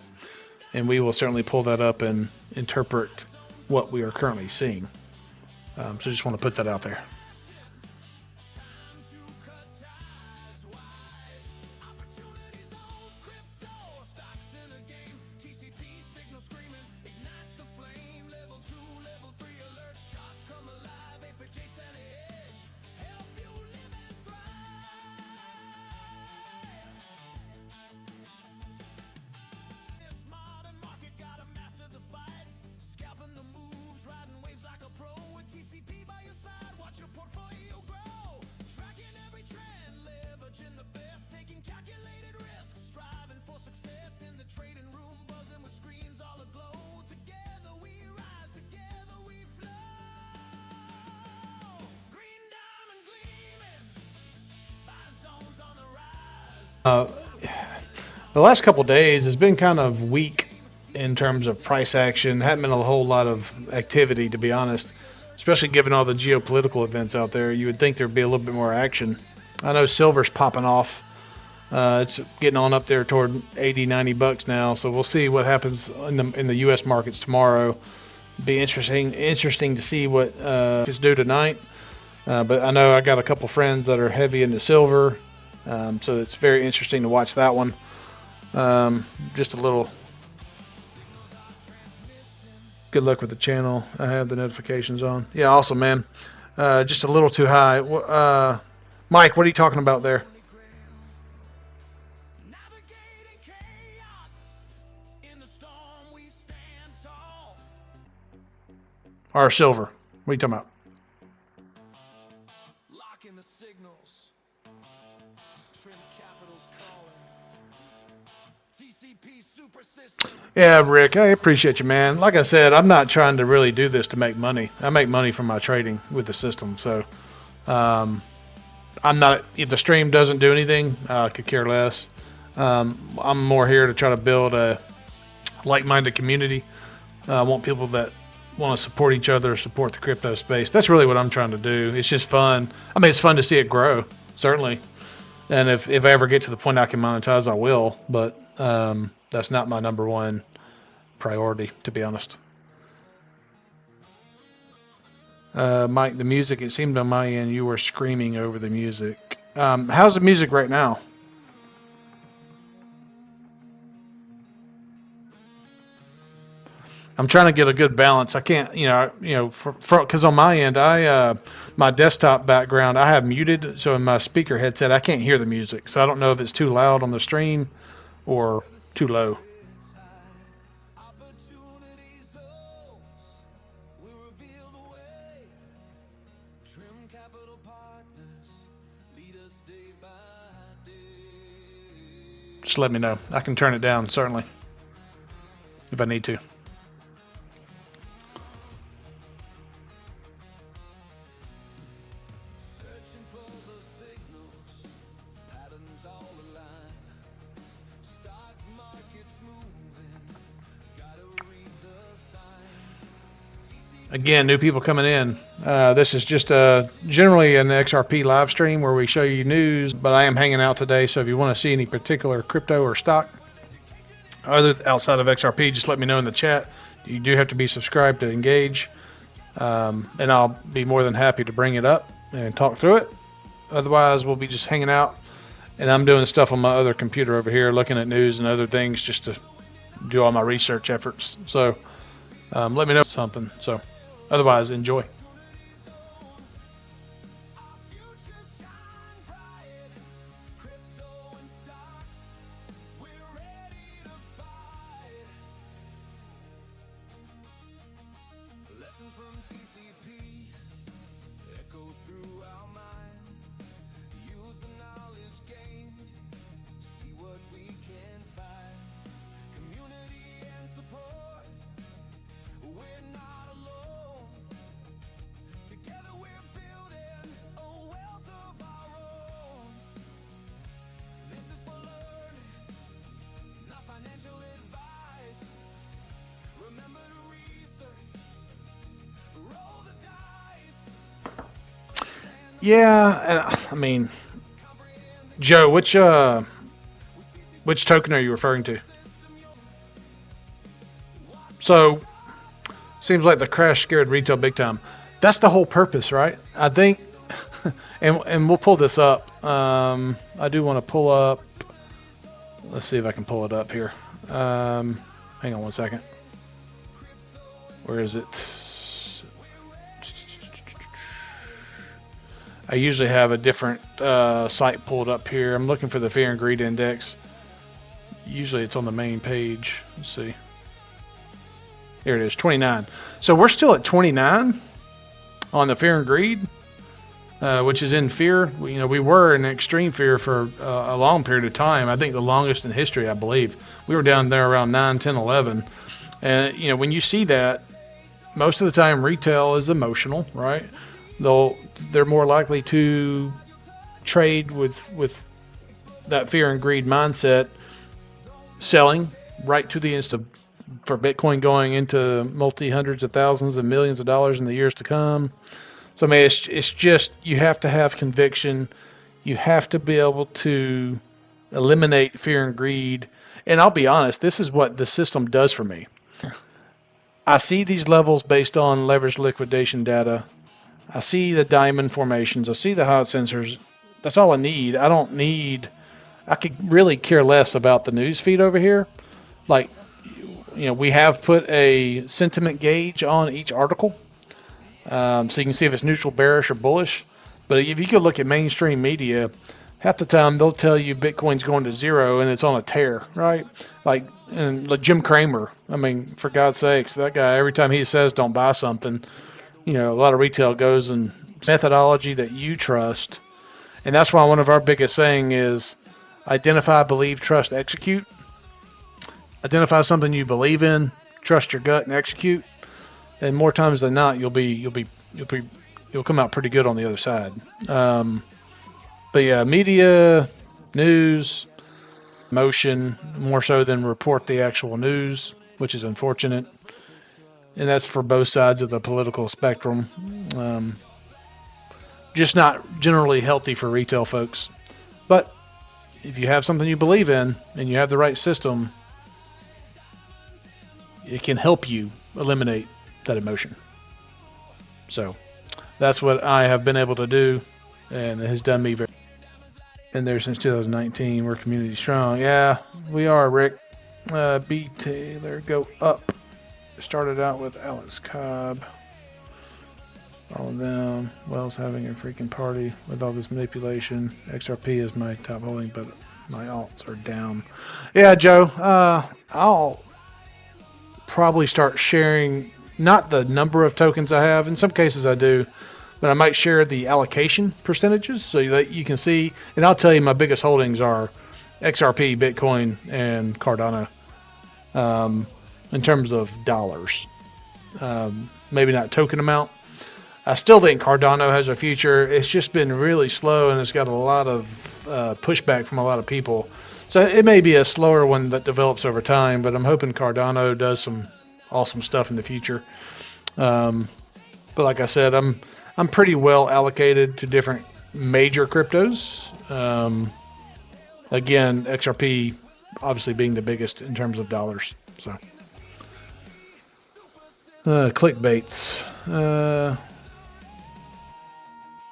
and we will certainly pull that up and interpret what we are currently seeing. So just want to put that out there. Scalping the moves, riding waves like a pro with TCP by your side. Watch your The last couple days has been kind of weak in terms of price action. Hadn't been a whole lot of activity, to be honest, especially given all the geopolitical events out there. You would think there'd be a little bit more action. I know silver's popping off. It's getting on up there toward 80, 90 bucks now. So we'll see what happens in the U.S. markets tomorrow. Be interesting to see what it's due tonight. But I know I got a couple friends that are heavy into silver, so it's very interesting to watch that one. Just a little. Good luck with the channel. I have the notifications on. Yeah, awesome, man. Just a little too high. Mike, what are you talking about there? Or silver? What are you talking about? Locking the signals. Trim Capital's calling. TCP super system. Yeah, Rick, I appreciate you, man. Like I said, I'm not trying to really do this to make money. I make money from my trading with the system. So I'm not, if the stream doesn't do anything, I could care less. I'm more here to try to build a like-minded community. I want people that want to support each other, support the crypto space. That's really what I'm trying to do. It's just fun. I mean, it's fun to see it grow, certainly. And if I ever get to the point I can monetize, I will. But that's not my number one priority, to be honest. Mike, the music, it seemed on my end you were screaming over the music. How's the music right now? I'm trying to get a good balance. I can't, because on my end, my desktop background, I have muted, so in my speaker headset, I can't hear the music. So I don't know if it's too loud on the stream or too low. Just let me know. I can turn it down, certainly, if I need to. Again, new people coming in. This is just generally an XRP live stream where we show you news, but I am hanging out today, so if you want to see any particular crypto or stock outside of XRP, just let me know in the chat. You do have to be subscribed to engage, and I'll be more than happy to bring it up and talk through it. Otherwise, we'll be just hanging out, and I'm doing stuff on my other computer over here, looking at news and other things just to do all my research efforts. So let me know something. So otherwise, enjoy. Lessons from TCP echo through our mind. Use the knowledge gained, see what we can find. Community and support, we're not alone. Together we're building a wealth of our own. This is for learning, not financial advice. Remember to research. Roll the dice. Yeah, I mean, Joe, which token are you referring to? So, seems like the crash scared retail big time. That's the whole purpose, right? I think, and we'll pull this up. I do want to pull up. Let's see if I can pull it up here. Hang on one second. Where is it? I usually have a different site pulled up here. I'm looking for the Fear and Greed Index. Usually it's on the main page. Let's see. Here it is, 29. So we're still at 29 on the Fear and Greed, which is in fear. We were in extreme fear for a long period of time. I think the longest in history, I believe. We were down there around 9, 10, 11. And, when you see that, most of the time retail is emotional, right? They're more likely to trade with that fear and greed mindset, selling right to the instant for Bitcoin going into multi-hundreds of thousands and millions of dollars in the years to come. So, I mean, it's just, you have to have conviction. You have to be able to eliminate fear and greed. And I'll be honest, this is what the system does for me. I see these levels based on leveraged liquidation data. I see the diamond formations. I see the hot sensors. That's all I need. I could really care less about the news feed over here. Like, we have put a sentiment gauge on each article. So you can see if it's neutral, bearish, or bullish. But if you could look at mainstream media, half the time they'll tell you Bitcoin's going to zero and it's on a tear, right? Like Jim Cramer. I mean, for God's sakes, that guy, every time he says don't buy something, a lot of retail goes and methodology that you trust. And that's why one of our biggest saying is identify, believe, trust, execute. Identify something you believe in, trust your gut, and execute. And more times than not, you'll come out pretty good on the other side. But yeah, media, news, emotion, more so than report the actual news, which is unfortunate. And that's for both sides of the political spectrum. Just not generally healthy for retail folks. But if you have something you believe in and you have the right system, it can help you eliminate that emotion. So that's what I have been able to do, and it has done me very. Been there since 2019. We're community strong. Yeah, we are, Rick. B. Taylor, go up. Started out with Alex Cobb. All of them. Wells having a freaking party with all this manipulation. XRP is my top holding, but my alts are down. Yeah, Joe. I'll probably start sharing, not the number of tokens I have. In some cases I do, but I might share the allocation percentages so that you can see. And I'll tell you, my biggest holdings are XRP, Bitcoin, and Cardano. In terms of dollars, maybe not token amount. I still think Cardano has a future. It's just been really slow, and it's got a lot of pushback from a lot of people. So it may be a slower one that develops over time, but I'm hoping Cardano does some awesome stuff in the future. But like I said, I'm pretty well allocated to different major cryptos. Again, XRP obviously being the biggest in terms of dollars. So clickbaits.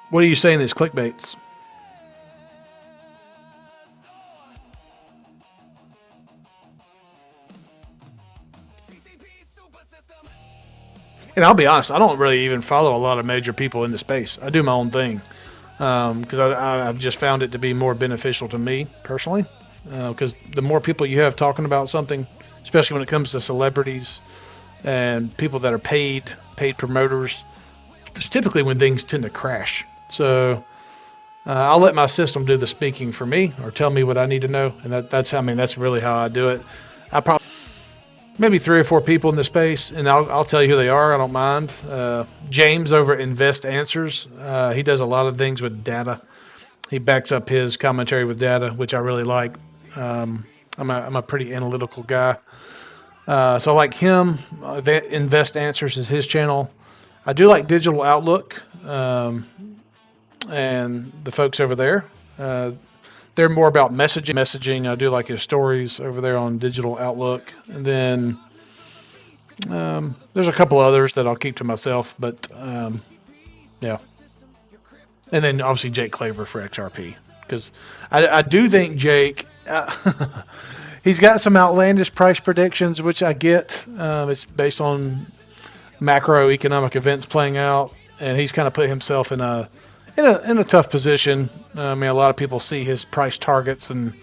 What are you saying is clickbaits? And I'll be honest, I don't really even follow a lot of major people in the space. I do my own thing because I've just found it to be more beneficial to me personally. Because the more people you have talking about something, especially when it comes to celebrities and people that are paid promoters, it's typically when things tend to crash. So I'll let my system do the speaking for me or tell me what I need to know, and that's really how I do it. I probably maybe 3 or 4 people in the space, and I'll tell you who they are. I don't mind. James over at Invest Answers, he does a lot of things with data. He backs up his commentary with data, which I really like. I'm a pretty analytical guy. So I like him. Invest Answers is his channel. I do like Digital Outlook and the folks over there. They're more about messaging. I do like his stories over there on Digital Outlook. And then there's a couple others that I'll keep to myself. But yeah. And then obviously Jake Claver for XRP. Because I do think Jake, he's got some outlandish price predictions, which I get. It's based on macroeconomic events playing out. And he's kind of put himself in a tough position. I mean, a lot of people see his price targets, and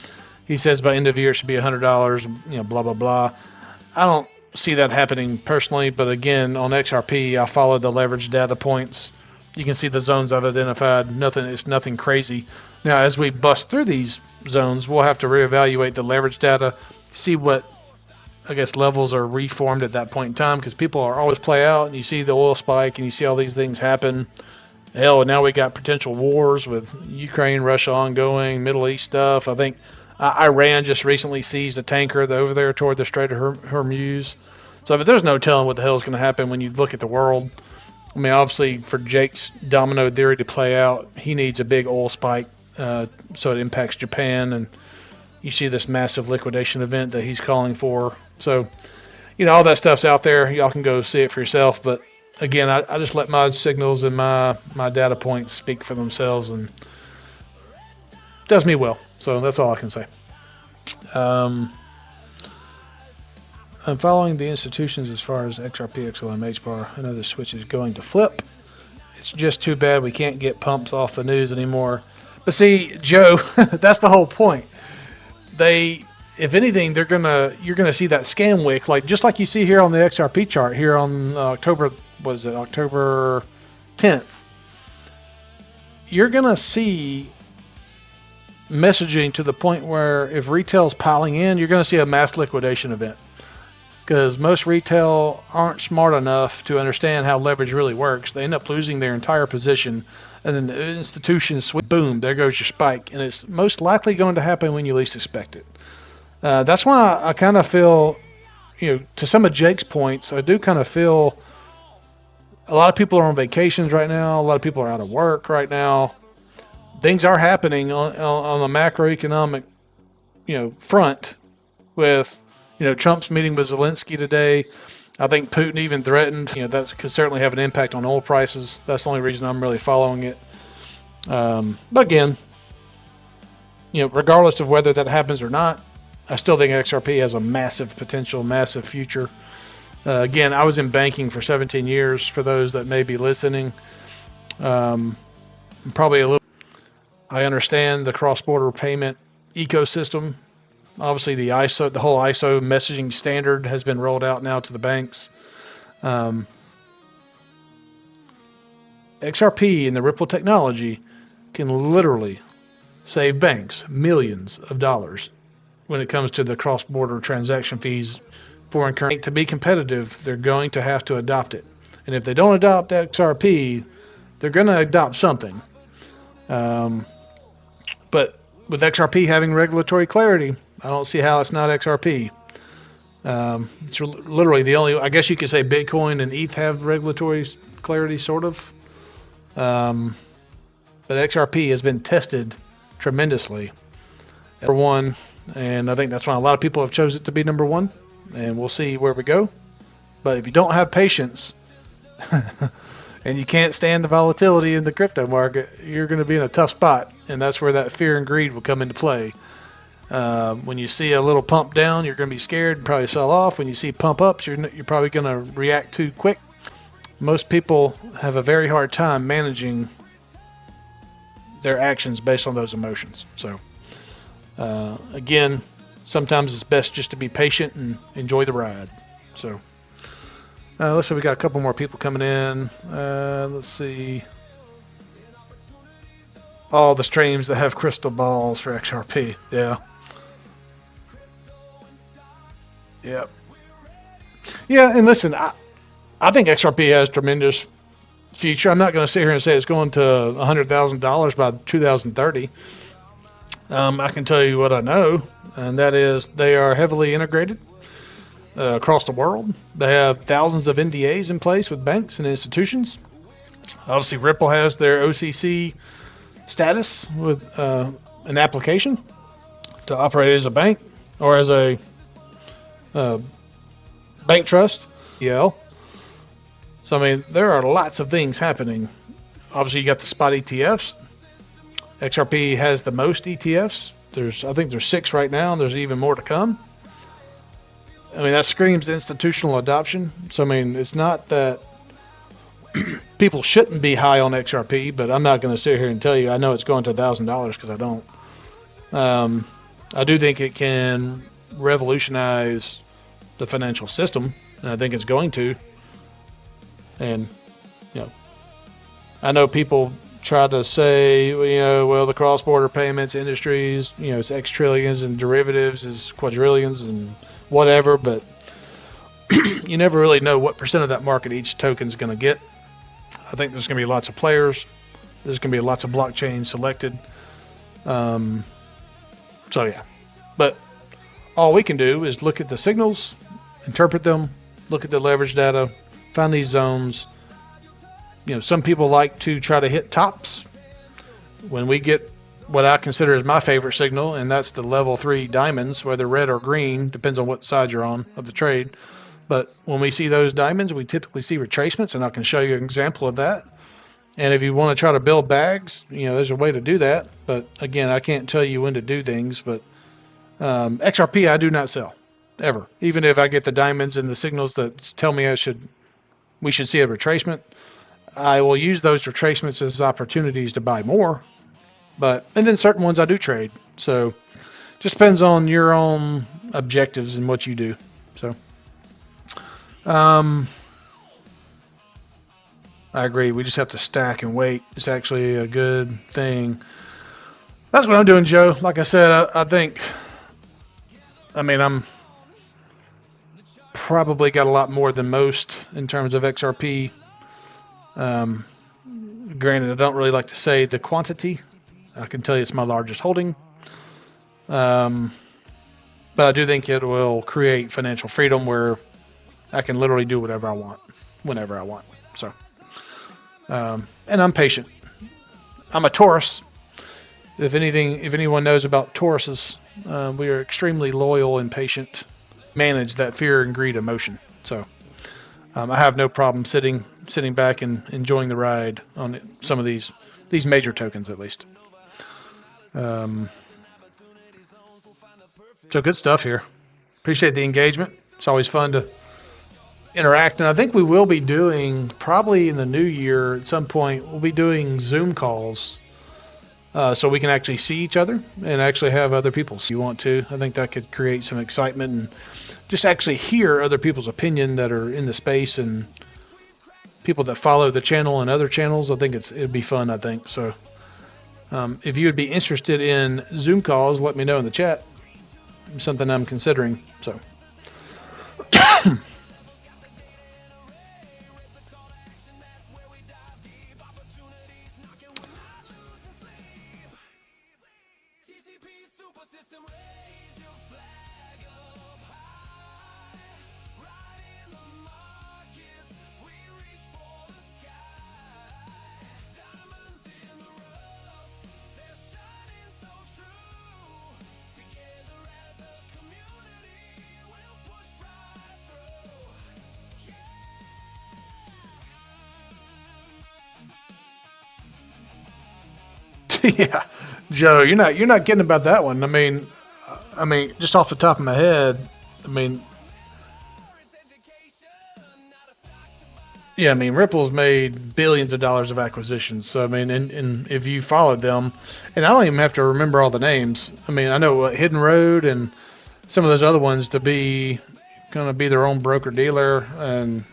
he says by end of year it should be $100. Blah blah blah. I don't see that happening personally, but again, on XRP, I follow the leverage data points. You can see the zones I've identified. It's nothing crazy. Now, as we bust through these zones, we'll have to reevaluate the leverage data, see what levels are reformed at that point in time, because people are always play out, and you see the oil spike, and you see all these things happen. Hell, now we got potential wars with Ukraine, Russia ongoing, Middle East stuff. I think Iran just recently seized a tanker over there toward the Strait of Hormuz. So but there's no telling what the hell is going to happen when you look at the world. I mean, obviously, for Jake's domino theory to play out, he needs a big oil spike so it impacts Japan. And you see this massive liquidation event that he's calling for. So, all that stuff's out there. Y'all can go see it for yourself. But again, I just let my signals and my data points speak for themselves, and it does me well. So that's all I can say. I'm following the institutions as far as XRP, XLM, HBAR. I know the switch is going to flip. It's just too bad we can't get pumps off the news anymore. But see, Joe, that's the whole point. If anything, you're gonna see that scam wick, just like you see here on the XRP chart here on October 10th. You're gonna see messaging to the point where if retail's piling in, you're gonna see a mass liquidation event. Because most retail aren't smart enough to understand how leverage really works. They end up losing their entire position, and then the institutions, boom, there goes your spike. And it's most likely going to happen when you least expect it. That's why I kind of feel, to some of Jake's points, I do kind of feel a lot of people are on vacations right now. A lot of people are out of work right now. Things are happening on the macroeconomic, front with, Trump's meeting with Zelensky today. I think Putin even threatened, that could certainly have an impact on oil prices. That's the only reason I'm really following it. But again, regardless of whether that happens or not, I still think XRP has a massive potential, massive future. Again, I was in banking for 17 years for those that may be listening. Probably a little. I understand the cross-border payment ecosystem. Obviously, the whole ISO messaging standard has been rolled out now to the banks. XRP and the Ripple technology can literally save banks millions of dollars when it comes to the cross-border transaction fees. Foreign currency, to be competitive, they're going to have to adopt it. And if they don't adopt XRP, they're going to adopt something. But with XRP having regulatory clarity, I don't see how it's not XRP. It's literally the only, I guess you could say Bitcoin and ETH have regulatory clarity, sort of. But XRP has been tested tremendously. Number one, and I think that's why a lot of people have chosen it to be number one. And we'll see where we go. But if you don't have patience and you can't stand the volatility in the crypto market, you're going to be in a tough spot. And that's where that fear and greed will come into play. When you see a little pump down, you're going to be scared and probably sell off. When you see pump ups, you're probably going to react too quick. Most people have a very hard time managing their actions based on those emotions. So, again, sometimes it's best just to be patient and enjoy the ride. So, let's see, we got a couple more people coming in. Let's see. All the streams that have crystal balls for XRP. Yeah. Yep. Yeah, and listen, I think XRP has tremendous future. I'm not going to sit here and say it's going to $100,000 by 2030. I can tell you what I know, and that is they are heavily integrated across the world. They have thousands of NDAs in place with banks and institutions. Obviously, Ripple has their OCC status with an application to operate as a bank or as a bank trust. Yeah. So, I mean, there are lots of things happening. Obviously, you got the spot ETFs. XRP has the most ETFs. I think there's 6 right now, and there's even more to come. I mean, that screams institutional adoption. So, I mean, it's not that people shouldn't be high on XRP, but I'm not going to sit here and tell you I know it's going to $1,000 because I don't. I do think it can revolutionize the financial system, and I think it's going to. And, I know people try to say, well, the cross-border payments industries, it's X trillions and derivatives is quadrillions and whatever, but you never really know what percent of that market each token is going to get. I think there's going to be lots of players. There's going to be lots of blockchains selected. So yeah, but all we can do is look at the signals, interpret them, look at the leverage data, find these zones. Some people like to try to hit tops. When we get what I consider is my favorite signal, and that's the level 3 diamonds, whether red or green, depends on what side you're on of the trade. But when we see those diamonds, we typically see retracements, and I can show you an example of that. And if you want to try to build bags, there's a way to do that. But again, I can't tell you when to do things. But XRP, I do not sell ever. Even if I get the diamonds and the signals that tell me we should see a retracement, I will use those retracements as opportunities to buy more. And then certain ones I do trade. So just depends on your own objectives and what you do. So I agree. We just have to stack and wait. It's actually a good thing. That's what I'm doing, Joe. Like I said, I'm probably got a lot more than most in terms of XRP. Granted, I don't really like to say the quantity. I can tell you it's my largest holding. But I do think it will create financial freedom where I can literally do whatever I want, whenever I want. So. And I'm patient. I'm a Taurus. If anyone knows about Tauruses, we are extremely loyal and patient. Manage that fear and greed emotion. So I have no problem sitting back and enjoying the ride on some of these major tokens, at least. So good stuff here. Appreciate the engagement. It's always fun to interact, and I think we will be doing, probably in the new year at some point, we'll be doing Zoom calls so we can actually see each other and actually have other people if you want to. I think that could create some excitement and just actually hear other people's opinion that are in the space and people that follow the channel and other channels. I think it'd be fun, I think. So if you would be interested in Zoom calls, let me know in the chat. It's something I'm considering. So yeah, Joe, you're not getting about that one. I mean, just off the top of my head, Ripple's made billions of dollars of acquisitions. So and if you followed them, and I don't even have to remember all the names. I know Hidden Road and some of those other ones to be gonna be their own broker dealer, and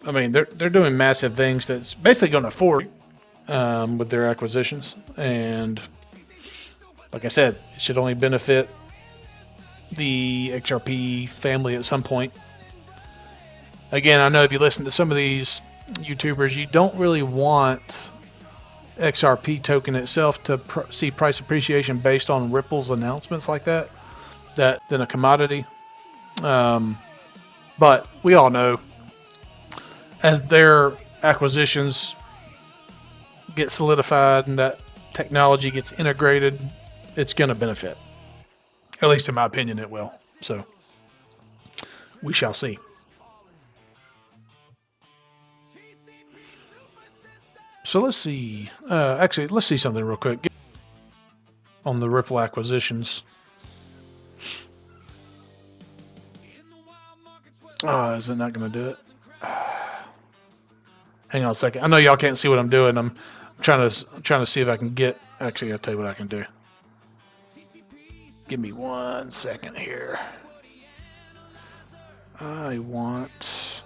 they're doing massive things that's basically gonna afford. With their acquisitions, and like I said, it should only benefit the XRP family at some point. Again, I know if you listen to some of these YouTubers, you don't really want XRP token itself to see price appreciation based on Ripple's announcements like that than a commodity. But we all know as their acquisitions get solidified and that technology gets integrated, it's going to benefit. At least in my opinion, it will. So we shall see. So let's see. Actually, let's see something real quick on the Ripple acquisitions. Is it not going to do it? Hang on a second. I know y'all can't see what I'm doing. I'm trying to see if I can get. Actually, I'll tell you what I can do. Give me 1 second here. I want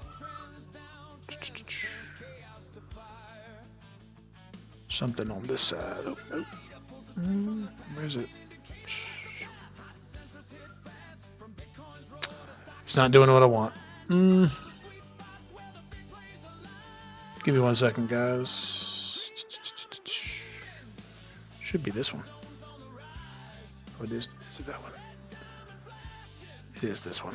something on this side. Oh, nope. Where is it? It's not doing what I want. Give me 1 second, guys. Should be this one. Oh, it is it that one? It is this one.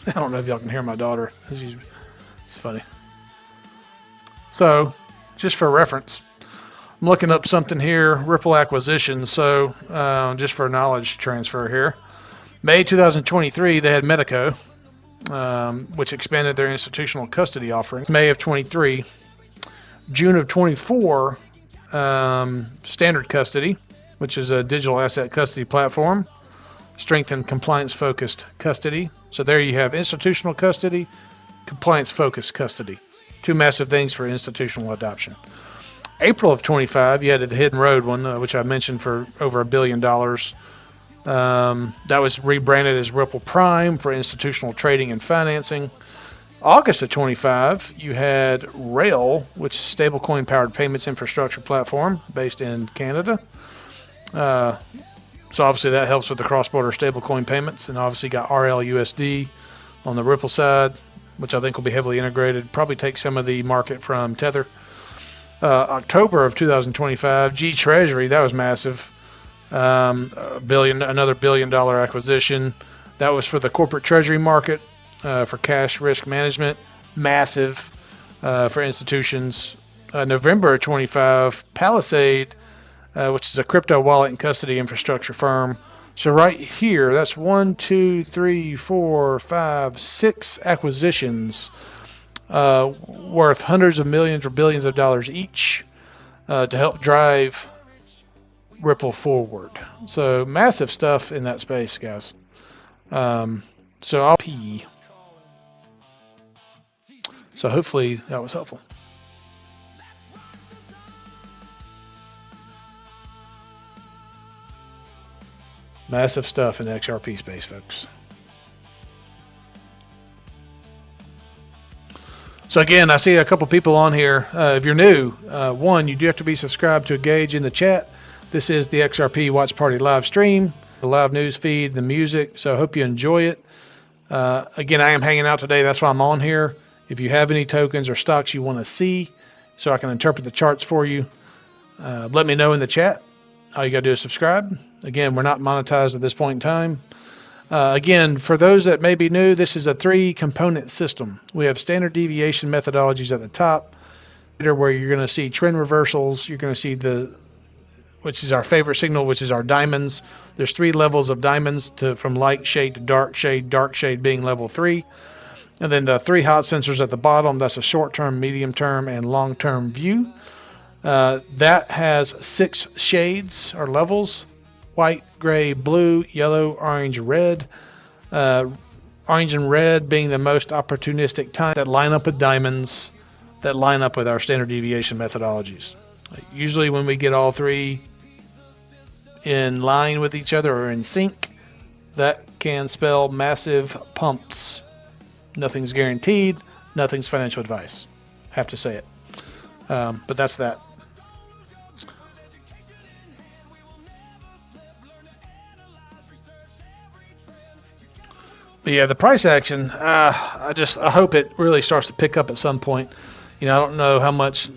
I don't know if y'all can hear my daughter. It's funny. So, just for reference, I'm looking up something here, Ripple acquisition. So, just for knowledge transfer here. May 2023, they had Medico, which expanded their institutional custody offering. May of 23. June of 24, Standard Custody, which is a digital asset custody platform. Strengthened compliance-focused custody. So there you have institutional custody, compliance-focused custody. Two massive things for institutional adoption. April of 25, you had the Hidden Road one, which I mentioned for over $1 billion. That was rebranded as Ripple Prime for institutional trading and financing. August of 25, you had Rail, which is a stablecoin-powered payments infrastructure platform based in Canada. So obviously that helps with the cross-border stablecoin payments, and obviously got RLUSD on the Ripple side, which I think will be heavily integrated. Probably take some of the market from Tether. October of 2025, G Treasury, that was massive. Another $1 billion acquisition. That was for the corporate treasury market, for cash risk management. Massive for institutions. November of 25, Palisade, which is a crypto wallet and custody infrastructure firm. So right here, that's 1, 2, 3, 4, 5, 6 acquisitions worth hundreds of millions or billions of dollars each to help drive Ripple forward. So massive stuff in that space, guys. So I'll pee. So hopefully that was helpful. Massive stuff in the XRP space, folks. So again, I see a couple people on here. If you're new, one, you do have to be subscribed to engage in the chat. This is the XRP Watch Party live stream, the live news feed, the music. So I hope you enjoy it. Again, I am hanging out today. That's why I'm on here. If you have any tokens or stocks you want to see so I can interpret the charts for you, let me know in the chat. All you got to do is subscribe. Again, we're not monetized at this point in time. Again, for those that may be new, this is a 3-component system. We have standard deviation methodologies at the top, where you're going to see trend reversals. You're going to see which is our favorite signal, which is our diamonds. There's 3 levels of diamonds from light shade to dark shade being level 3. And then the 3 hot sensors at the bottom, that's a short-term, medium-term, and long-term view. That has 6 shades or levels: white, gray, blue, yellow, orange, red. Orange and red being the most opportunistic time that line up with diamonds, that line up with our standard deviation methodologies. Usually when we get all 3 in line with each other or in sync, that can spell massive pumps. Nothing's guaranteed. Nothing's financial advice. Have to say it. But that's that. But yeah, the price action, I hope it really starts to pick up at some point. I don't know how much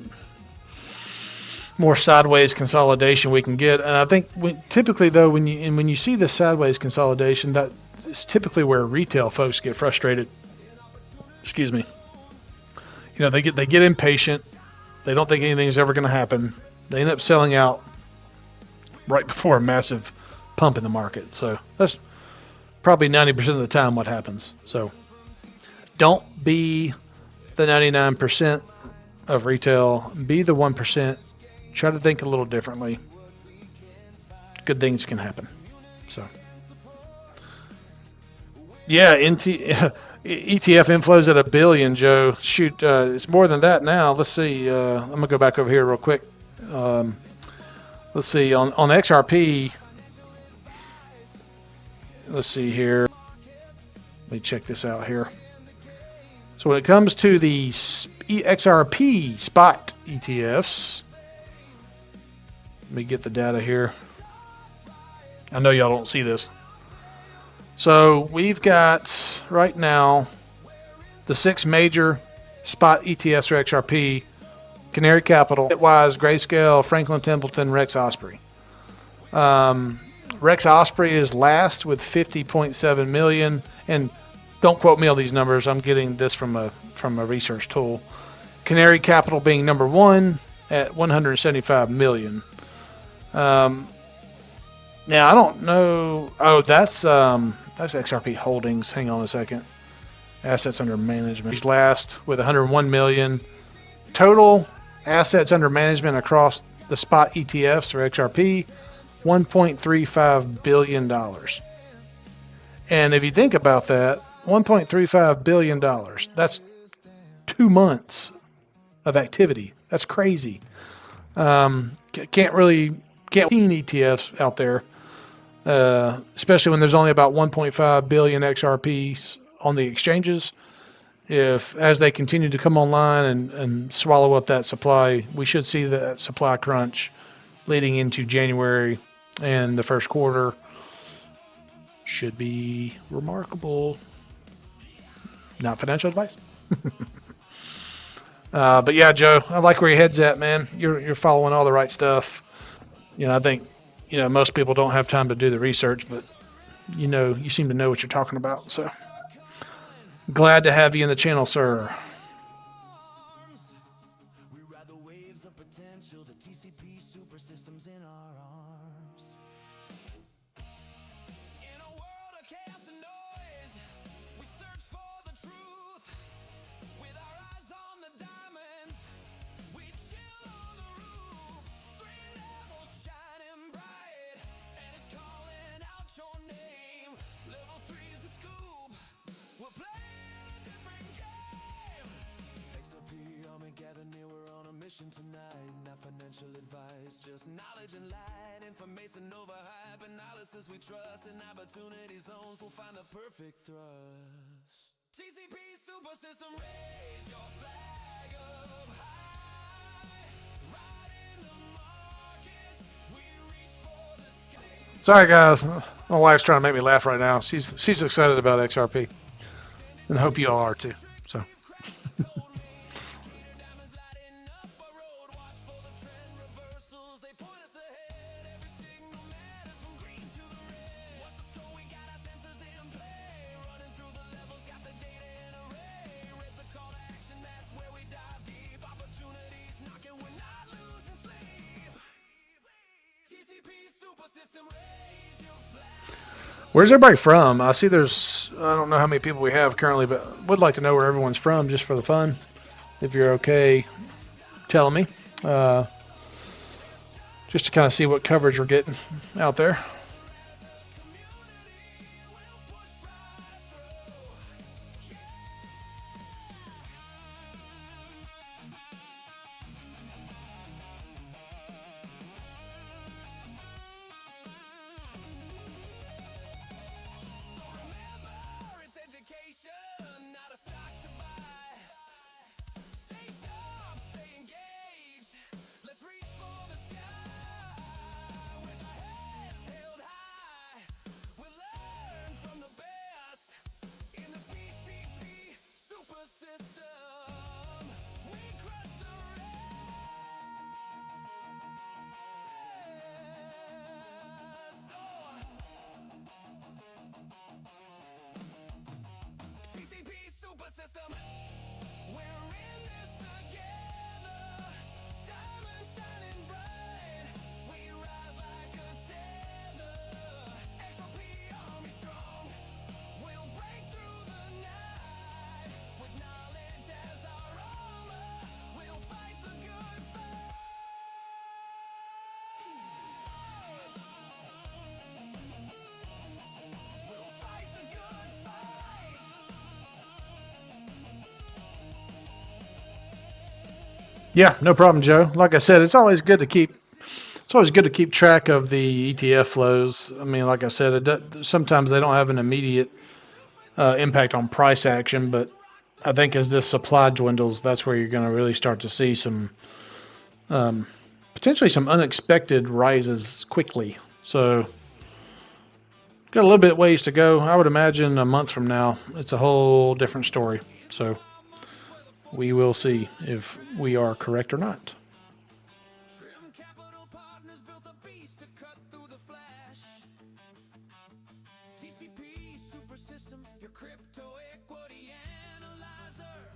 more sideways consolidation we can get. And I think typically, though, when you see the sideways consolidation, that is typically where retail folks get frustrated. Excuse me. They get impatient. They don't think anything's ever going to happen. They end up selling out right before a massive pump in the market. So that's probably 90% of the time what happens. So don't be the 99% of retail. Be the 1%. Try to think a little differently. Good things can happen. So yeah, ETF inflows at $1 billion, Joe. Shoot, it's more than that now. Let's see. I'm gonna go back over here real quick. Let's see on XRP. Let's see here. Let me check this out here. So when it comes to the XRP spot ETFs, let me get the data here. I know y'all don't see this. So we've got right now The 6 major spot ETFs for XRP: Canary Capital, Bitwise, Grayscale, Franklin Templeton, Rex Osprey. Rex Osprey is last with 50.7 million, and don't quote me on these numbers. I'm getting this from a research tool. Canary Capital being number 1 at 175 million. Now I don't know. Oh, that's XRP Holdings. Hang on a second. Assets under management. He's last with 101 million. Total assets under management across the spot ETFs for XRP, $1.35 billion. And if you think about that, $1.35 billion, that's 2 months of activity. That's crazy. Can't ETFs out there, especially when there's only about 1.5 billion XRPs on the exchanges. If as they continue to come online and swallow up that supply, we should see that supply crunch leading into January and the first quarter. Should be remarkable. Not financial advice. But yeah, Joe, I like where your head's at, man. You're following all the right stuff. I think most people don't have time to do the research, but you seem to know what you're talking about. So glad to have you in the channel, sir. We ride the waves of potential, the TCP super systems in our arms. In a world of chaos and noise, we search for the truth. With our eyes on the diamonds, we chill on the roof. 3 levels shining bright, and it's calling out your name. Level 3's the scoop. We're playing a different game. XRP, Armageddon, here we're on a mission tonight. Not financial advice, just knowledge and light. Information over hype, analysis we trust. In opportunity zones, we'll find the perfect thrust. TCP super system, raise your flag up high. Riding the markets, we reach for the sky. Sorry, guys. My wife's trying to make me laugh right now. She's excited about XRP, and I hope you all are too. So. Where's everybody from? I see I don't know how many people we have currently, but would like to know where everyone's from just for the fun. If you're okay telling me. Just to kind of see what coverage we're getting out there. Yeah, no problem, Joe. Like I said, it's always good to keep track of the ETF flows. I mean, like I said, sometimes they don't have an immediate impact on price action, but I think as this supply dwindles, that's where you're going to really start to see some potentially some unexpected rises quickly. So got a little bit ways to go. I would imagine a month from now, it's a whole different story. So we will see if we are correct or not. Trim Capital Partners built a beast to cut through the flash. TCP Super System, your crypto equity analyzer,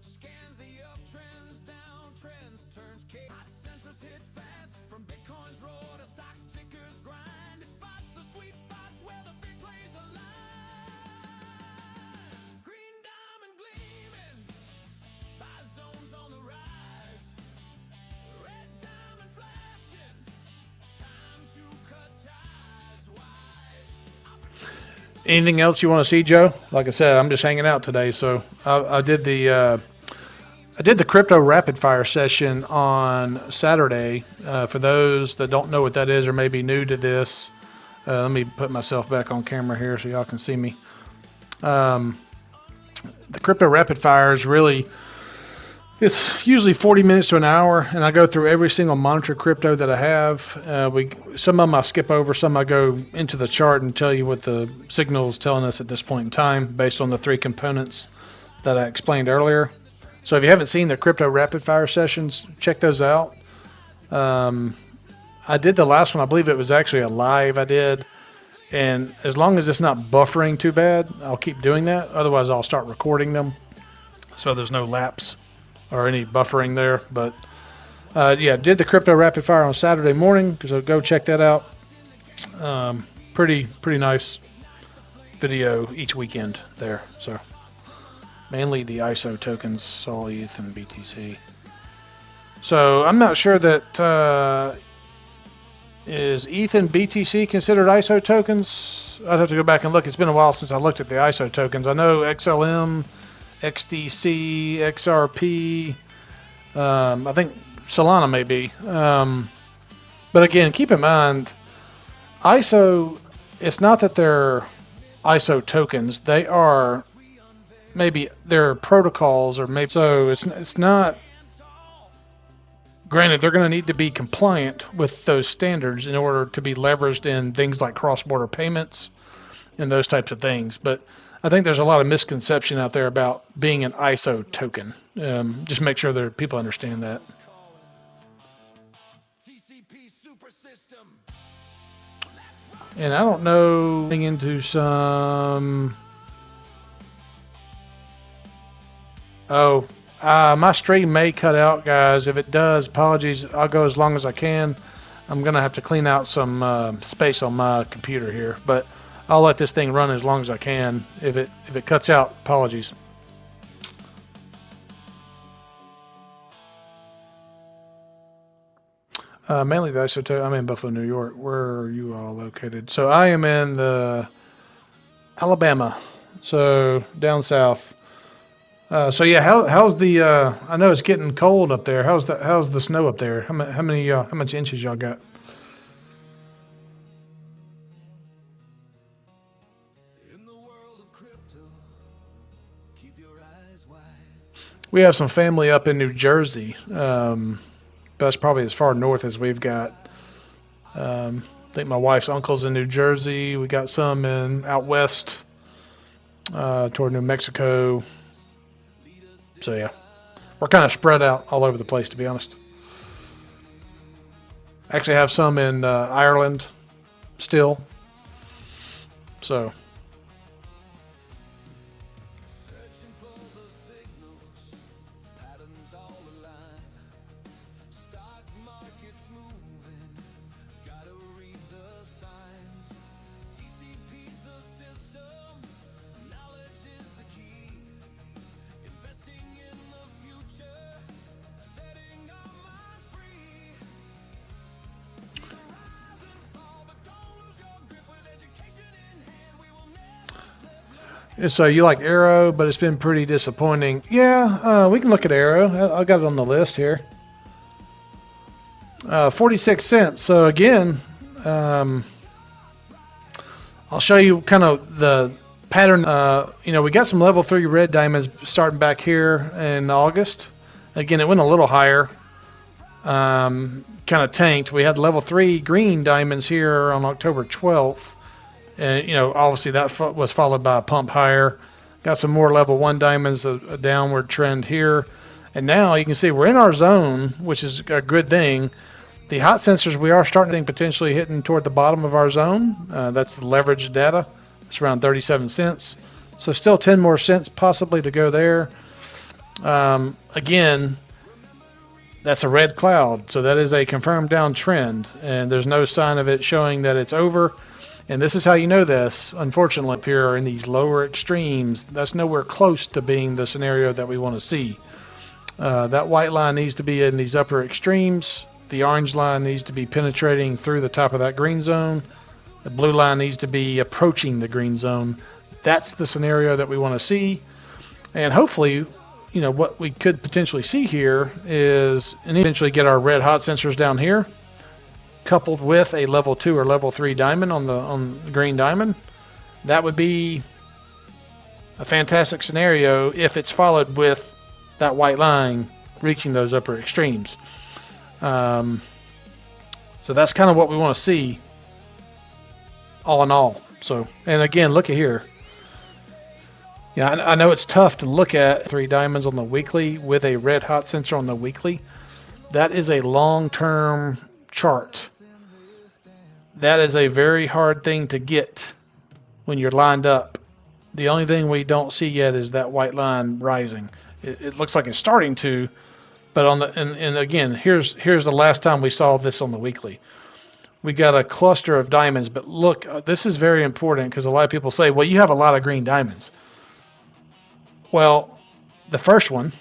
scans the uptrends, downtrends, turns K. Hot sensors hit fast from Bitcoin's roar to stock tickers grind. It spots the sweet spots where the big plays align. Green diamond gleaming, buy zones on the rise. Red diamond flashing, time to cut ties wise. Anything else you want to see, Joe? Like I said, I'm just hanging out today, so I did the crypto rapid fire session on Saturday. For those that don't know what that is or may be new to this, let me put myself back on camera here so y'all can see me. The crypto rapid fire is really, it's usually 40 minutes to an hour, and I go through every single monitor crypto that I have. Some of them I skip over, some I go into the chart and tell you what the signal is telling us at this point in time based on the 3 components that I explained earlier. So if you haven't seen the crypto rapid fire sessions, check those out. I did the last one, I believe it was actually a live I did. And as long as it's not buffering too bad, I'll keep doing that. Otherwise, I'll start recording them so there's no lapse or any buffering there. But yeah, did the crypto rapid fire on Saturday morning, so go check that out. Pretty nice video each weekend there. So mainly the ISO tokens, Sol, ETH, and BTC. So I'm not sure that is ETH and BTC considered ISO tokens? I'd have to go back and look. It's been a while since I looked at the ISO tokens. I know XLM, XDC, XRP. I think Solana may be. But again, keep in mind, ISO, it's not that they're ISO tokens. They are maybe they're protocols, or maybe so. It's not. Granted, they're going to need to be compliant with those standards in order to be leveraged in things like cross-border payments and those types of things. But I think there's a lot of misconception out there about being an ISO token. Just make sure that people understand that. TCP Super System. And I don't know, getting into some. My stream may cut out, guys. If it does, apologies. I'll go as long as I can. I'm going to have to clean out some space on my computer here, but I'll let this thing run as long as I can. If it cuts out, apologies. Mainly the isotope. I'm in Buffalo, New York. Where are you all located? So I am in the Alabama, so down south. So yeah, how's the? I know it's getting cold up there. How's the snow up there? How much inches y'all got? In the world of crypto, keep your eyes wide. We have some family up in New Jersey. That's probably as far north as we've got. I think my wife's uncle's in New Jersey. We got some out west, toward New Mexico. So yeah, we're kind of spread out all over the place, to be honest. Actually have some in Ireland still. So. Searching for the signals, patterns all align. Stock market's moving, gotta read the signs. TCP's the system, knowledge is the key. Investing in the future, setting our minds free. Rise and fall, but don't lose your grip. With education in hand, we will never. So you like Arrow, but it's been pretty disappointing. Yeah, we can look at Arrow. I got it on the list here. 46 cents. So again, I'll show you kind of the pattern. We got some level 3 red diamonds starting back here in August. Again, it went a little higher. Kind of tanked. We had level 3 green diamonds here on October 12th. And, obviously that was followed by a pump higher. Got some more level 1 diamonds, a downward trend here. And now you can see we're in our zone, which is a good thing. The hot sensors, we are starting to think potentially hitting toward the bottom of our zone. That's the leverage data. It's around 37 cents. So still 10 more cents possibly to go there. Again, that's a red cloud. So that is a confirmed downtrend. And there's no sign of it showing that it's over. And this is how you know this. Unfortunately, up here in these lower extremes, that's nowhere close to being the scenario that we want to see. That white line needs to be in these upper extremes. The orange line needs to be penetrating through the top of that green zone. The blue line needs to be approaching the green zone. That's the scenario that we want to see. And hopefully, you know, what we could potentially see here is and eventually get our red hot sensors down here, coupled with a level 2 or level 3 diamond on the green diamond. That would be a fantastic scenario if it's followed with that white line reaching those upper extremes. So that's kind of what we want to see all in all. So, and again, look at here. Yeah, I know it's tough to look at 3 diamonds on the weekly with a red hot sensor on the weekly. That is a long-term chart. That is a very hard thing to get when you're lined up. The only thing we don't see yet is that white line rising. It looks like it's starting to, but on the and again, here's the last time we saw this on the weekly. We got a cluster of diamonds, but look, this is very important because a lot of people say, well, you have a lot of green diamonds. Well, the first one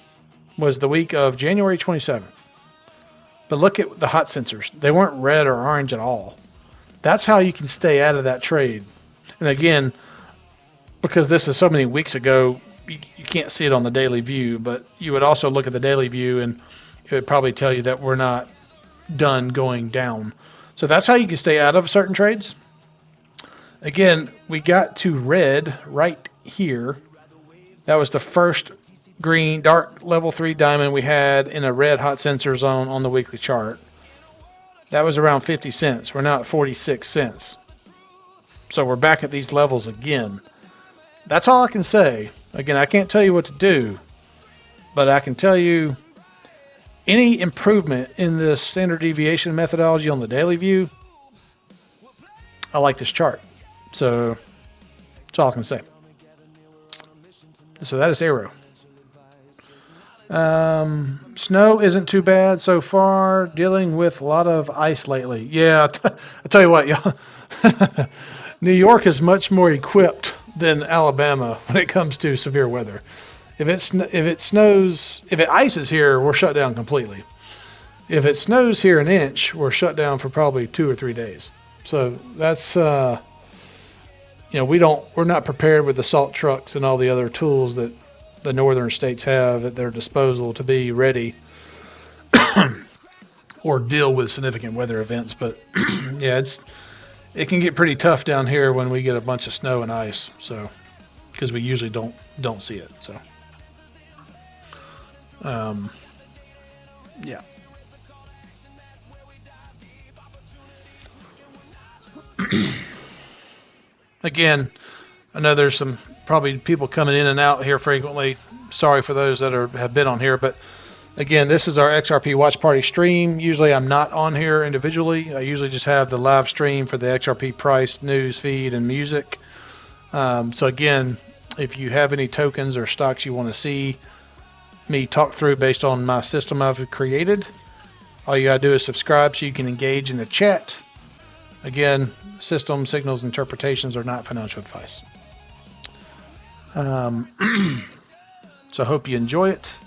was the week of January 27th. But look at the hot sensors. They weren't red or orange at all. That's how you can stay out of that trade. And again, because this is so many weeks ago, you can't see it on the daily view, but you would also look at the daily view and it would probably tell you that we're not done going down. So that's how you can stay out of certain trades. Again, we got to red right here. That was the first green, dark level 3 diamond we had in a red hot sensor zone on the weekly chart. That was around 50 cents. We're now at 46 cents. So we're back at these levels again. That's all I can say. Again, I can't tell you what to do, but I can tell you any improvement in this standard deviation methodology on the daily view, I like this chart. So that's all I can say. So that is Arrow. Snow isn't too bad so far. Dealing with a lot of ice lately. Yeah, I tell you what, y'all. New York is much more equipped than Alabama when it comes to severe weather. If it snows, if it ices here, we're shut down completely. If it snows here an inch, we're shut down for probably 2 or 3 days. So that's we're not prepared with the salt trucks and all the other tools that the northern states have at their disposal to be ready or deal with significant weather events. But yeah, it can get pretty tough down here when we get a bunch of snow and ice. So because we usually don't see it. So yeah. Again, I know there's some probably people coming in and out here frequently. Sorry for those that have been on here, but again, this is our XRP Watch Party stream. Usually I'm not on here individually. I usually just have the live stream for the XRP price, news feed, and music. So again, if you have any tokens or stocks you want to see me talk through based on my system I've created, all you got to do is subscribe so you can engage in the chat. Again, system signals interpretations are not financial advice. So I hope you enjoy it.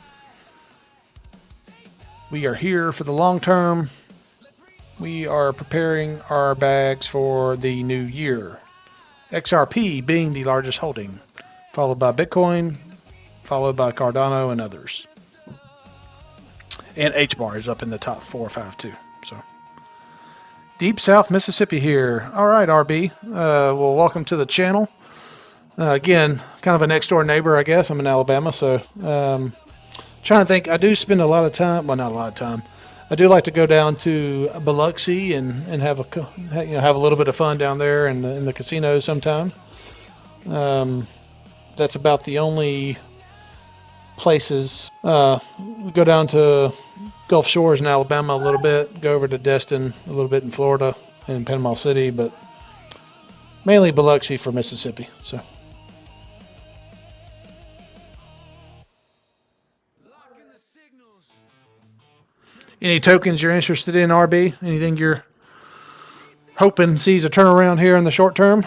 We are here for the long term. We are preparing our bags for the new year. XRP being the largest holding, followed by Bitcoin, followed by Cardano and others. And HBAR is up in the top 4 or 5 too. So Deep South Mississippi here. All right, RB. Well, welcome to the channel. Again, kind of a next door neighbor, I guess. I'm in Alabama, so trying to think. I do spend a lot of time. Well, not a lot of time. I do like to go down to Biloxi and have a little bit of fun down there in the casino sometime. that's about the only places. We go down to Gulf Shores in Alabama a little bit, go over to Destin a little bit in Florida and Panama City, but mainly Biloxi for Mississippi. So. Any tokens you're interested in, RB? Anything you're hoping sees a turnaround here in the short term?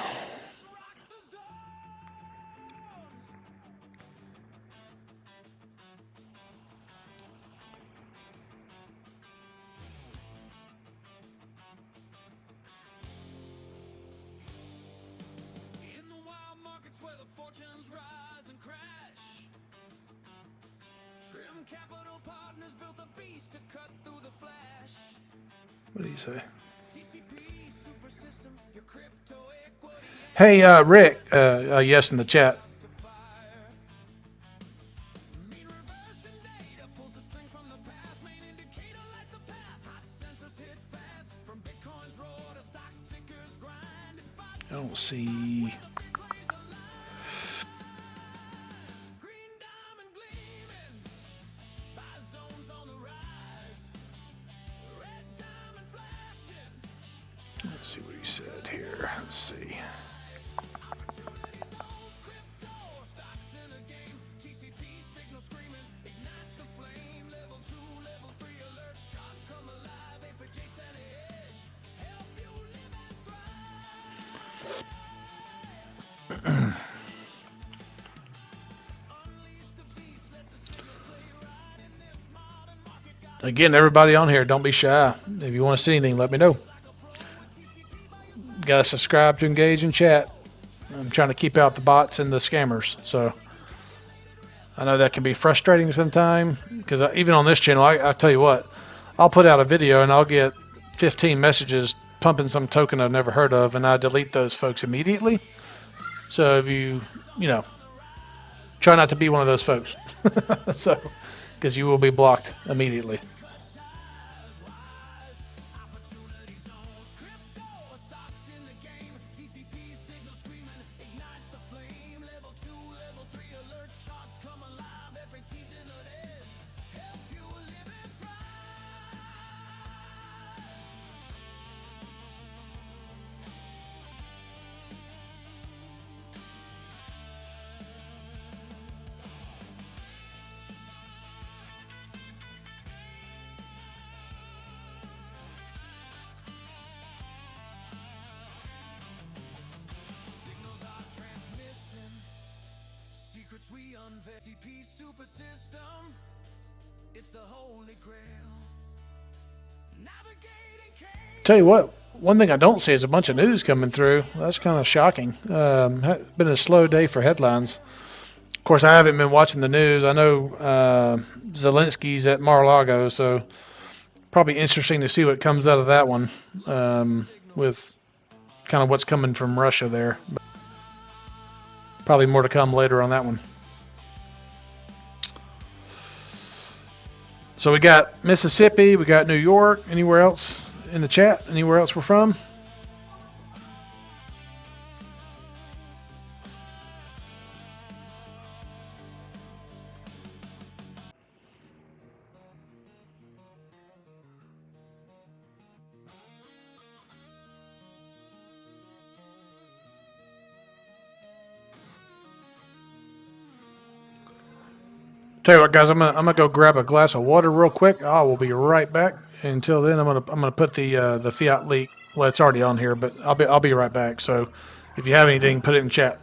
What do you say? Hey, Rick. Yes, in the chat. I don't see. Let's see what he said here. Let's see. Again, everybody on here, don't be shy. If you want to see anything, let me know. Got to subscribe to engage in chat. I'm trying to keep out the bots and the scammers. So I know that can be frustrating sometimes because even on this channel, I tell you what, I'll put out a video and I'll get 15 messages pumping some token I've never heard of, and I delete those folks immediately. So if you try not to be one of those folks. So, because you will be blocked immediately. Tell you what, one thing I don't see is a bunch of news coming through. That's kind of shocking. Been a slow day for headlines. Of course, I haven't been watching the news. I know Zelensky's at Mar-a-Lago, so probably interesting to see what comes out of that one with kind of what's coming from Russia there. But probably more to come later on that one. So we got Mississippi, we got New York. Anywhere else in the chat? Anywhere else we're from? Tell you what, guys, I'm gonna go grab a glass of water real quick. I will be right back. Until then, I'm gonna put the fiat leak. Well, it's already on here, but I'll be right back. So, if you have anything, put it in chat.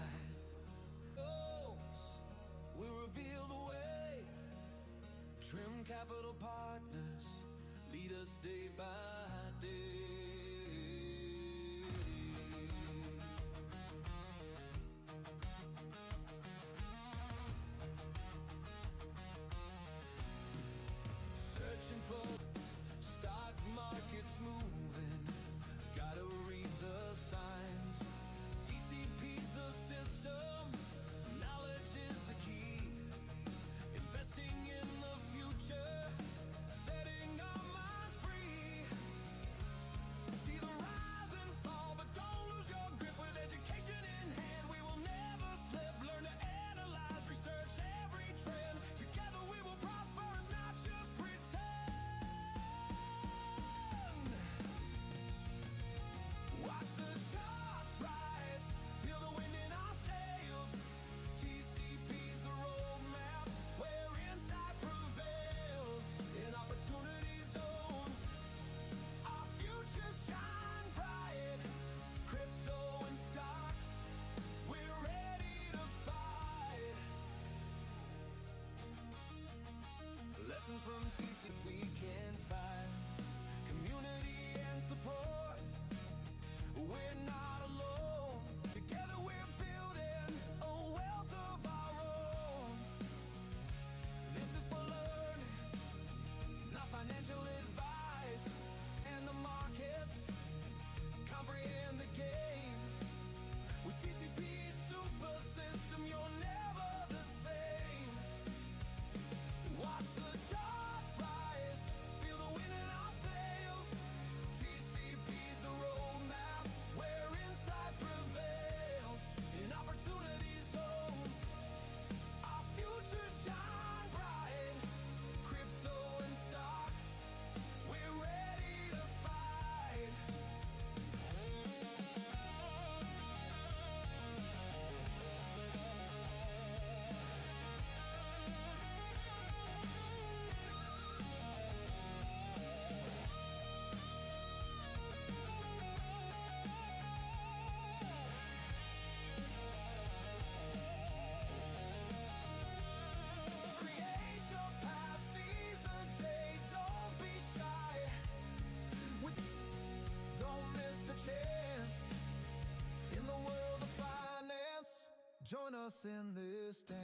us in this dance.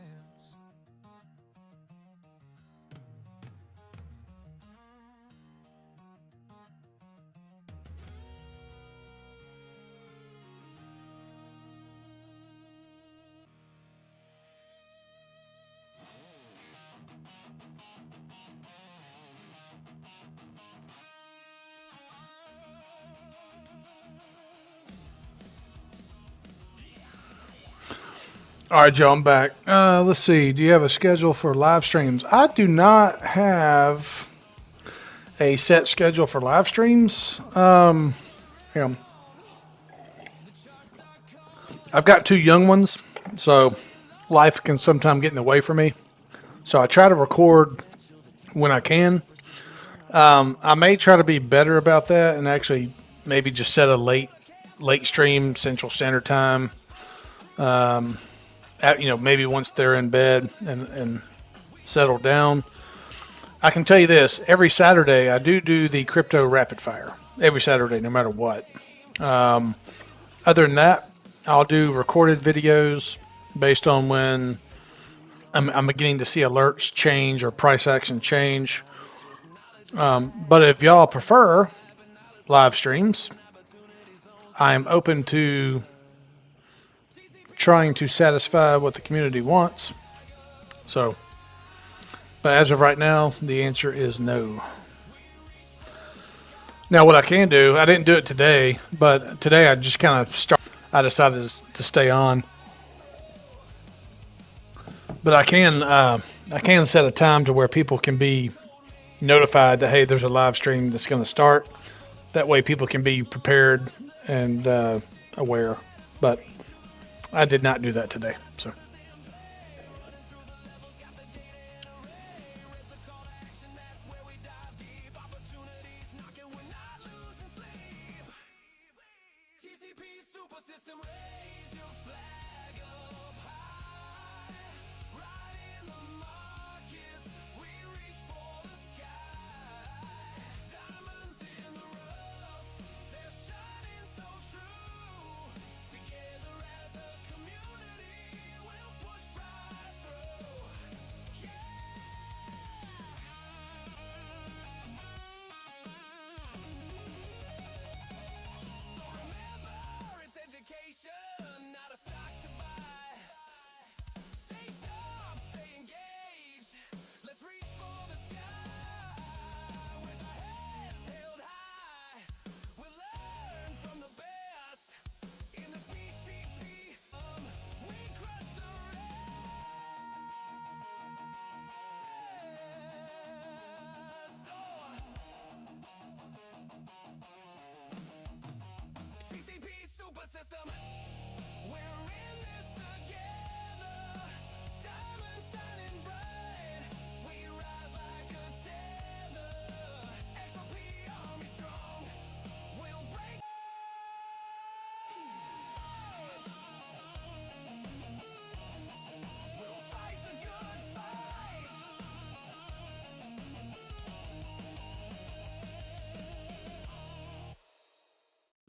All right, Joe, I'm back. Let's see. Do you have a schedule for live streams? I do not have a set schedule for live streams. Hang on. I've got 2 young ones, so life can sometimes get in the way for me. So I try to record when I can. I may try to be better about that and actually maybe just set a late stream Central Standard Time. Maybe once they're in bed and settled down. I can tell you this: every Saturday I do the crypto rapid fire. Every Saturday, no matter what. Other than that, I'll do recorded videos based on when I'm beginning to see alerts change or price action change. But if y'all prefer live streams, I'm open to trying to satisfy what the community wants. So, but as of right now, the answer is no. Now, what I can do, I didn't do it today, but today I just kind of I decided to stay on. But I can set a time to where people can be notified that, hey, there's a live stream that's going to start. That way people can be prepared and aware. But I did not do that today. So.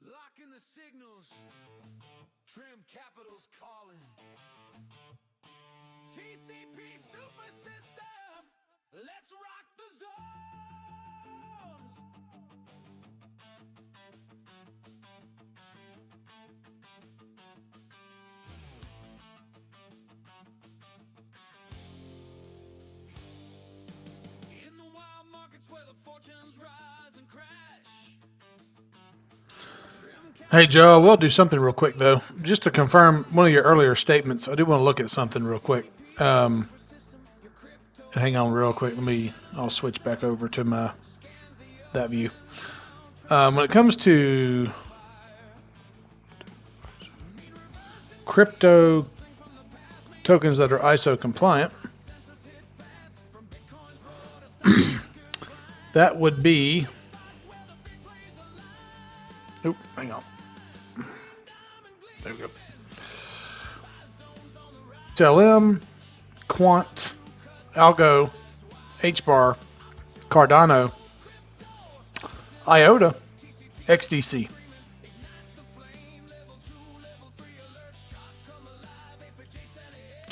Locking the signals, trim capitals calling. TCP super system, let's rock the zones. In the wild markets where the fortunes rise and crash. Hey, Joe, I will do something real quick, though. Just to confirm one of your earlier statements, I do want to look at something real quick. Hang on real quick. I'll switch back over to that view. When it comes to crypto tokens that are ISO compliant, that would be... Oop, hang on. There we go. XLM, Quant, Algo, HBAR, Cardano, IOTA, XDC.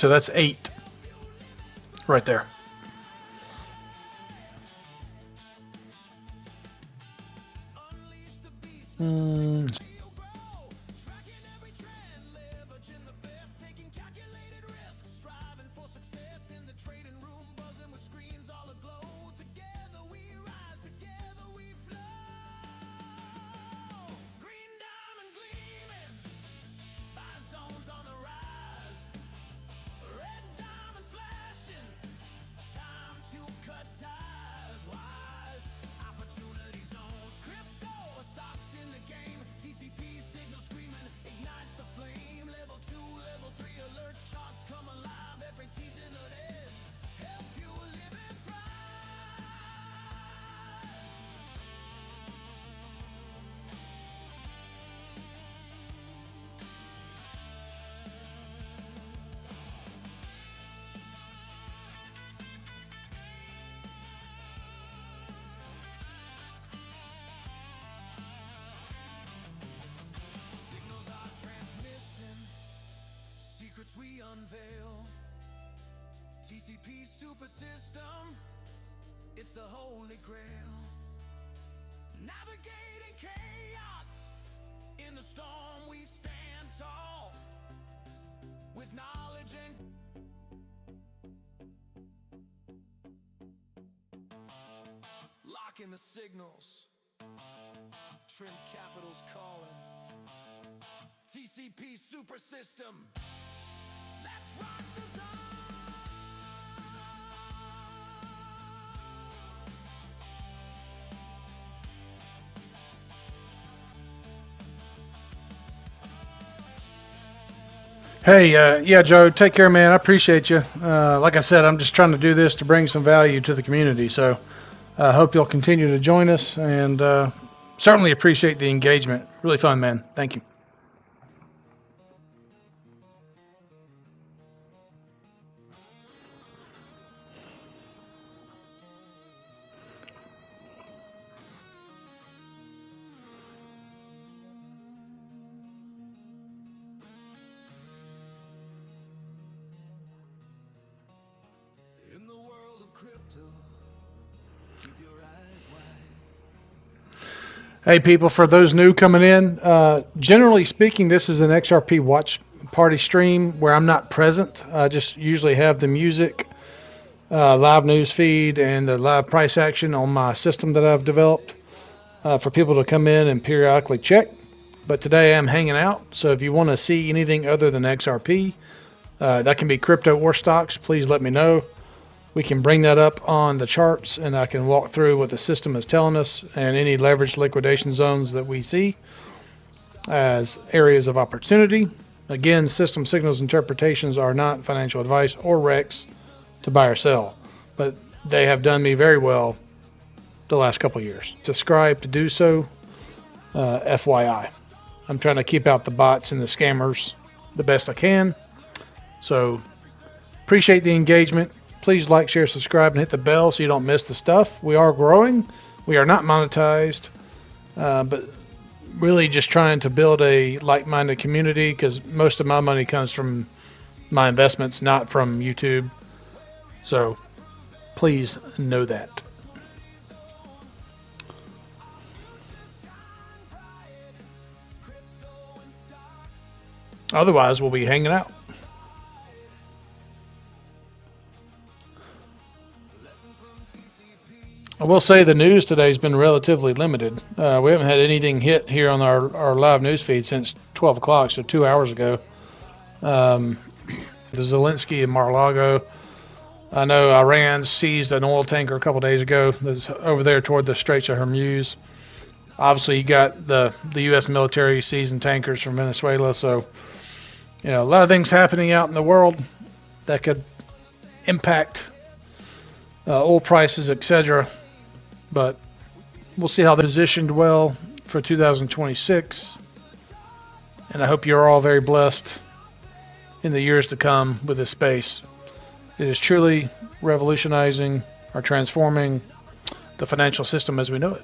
So that's 8 right there. We unveil TCP super system. It's the holy grail. Navigating chaos in the storm, we stand tall with knowledge and locking the signals. Trim Capital's calling. TCP super system. Let's rock the zone. Hey, yeah, Joe, take care, man. I appreciate you. Like I said, I'm just trying to do this to bring some value to the community. So I hope you'll continue to join us, and certainly appreciate the engagement. Really fun, man. Thank you. In the world of crypto, keep your eyes wide. Hey, people, for those new coming in, generally speaking, this is an XRP watch party stream where I'm not present. I just usually have the music, live news feed, and the live price action on my system that I've developed for people to come in and periodically check. But today I'm hanging out, so if you want to see anything other than XRP, that can be crypto or stocks, please let me know. We can bring that up on the charts, and I can walk through what the system is telling us and any leveraged liquidation zones that we see as areas of opportunity. Again, system signals interpretations are not financial advice or recs to buy or sell, but they have done me very well the last couple of years. Subscribe to do so, FYI. I'm trying to keep out the bots and the scammers the best I can. So appreciate the engagement. Please like, share, subscribe, and hit the bell so you don't miss the stuff. We are growing. We are not monetized, but really just trying to build a like-minded community, because most of my money comes from my investments, not from YouTube. So please know that. Otherwise, we'll be hanging out. I will say the news today has been relatively limited. We haven't had anything hit here on our live news feed since 12 o'clock, so 2 hours ago. The Zelensky in Mar-a-Lago. I know Iran seized an oil tanker a couple days ago that's over there toward the Straits of Hormuz. Obviously, you got the U.S. military seizing tankers from Venezuela. So, a lot of things happening out in the world that could impact oil prices, etc. But we'll see how they're positioned well for 2026. And I hope you're all very blessed in the years to come with this space. It is truly revolutionizing or transforming the financial system as we know it.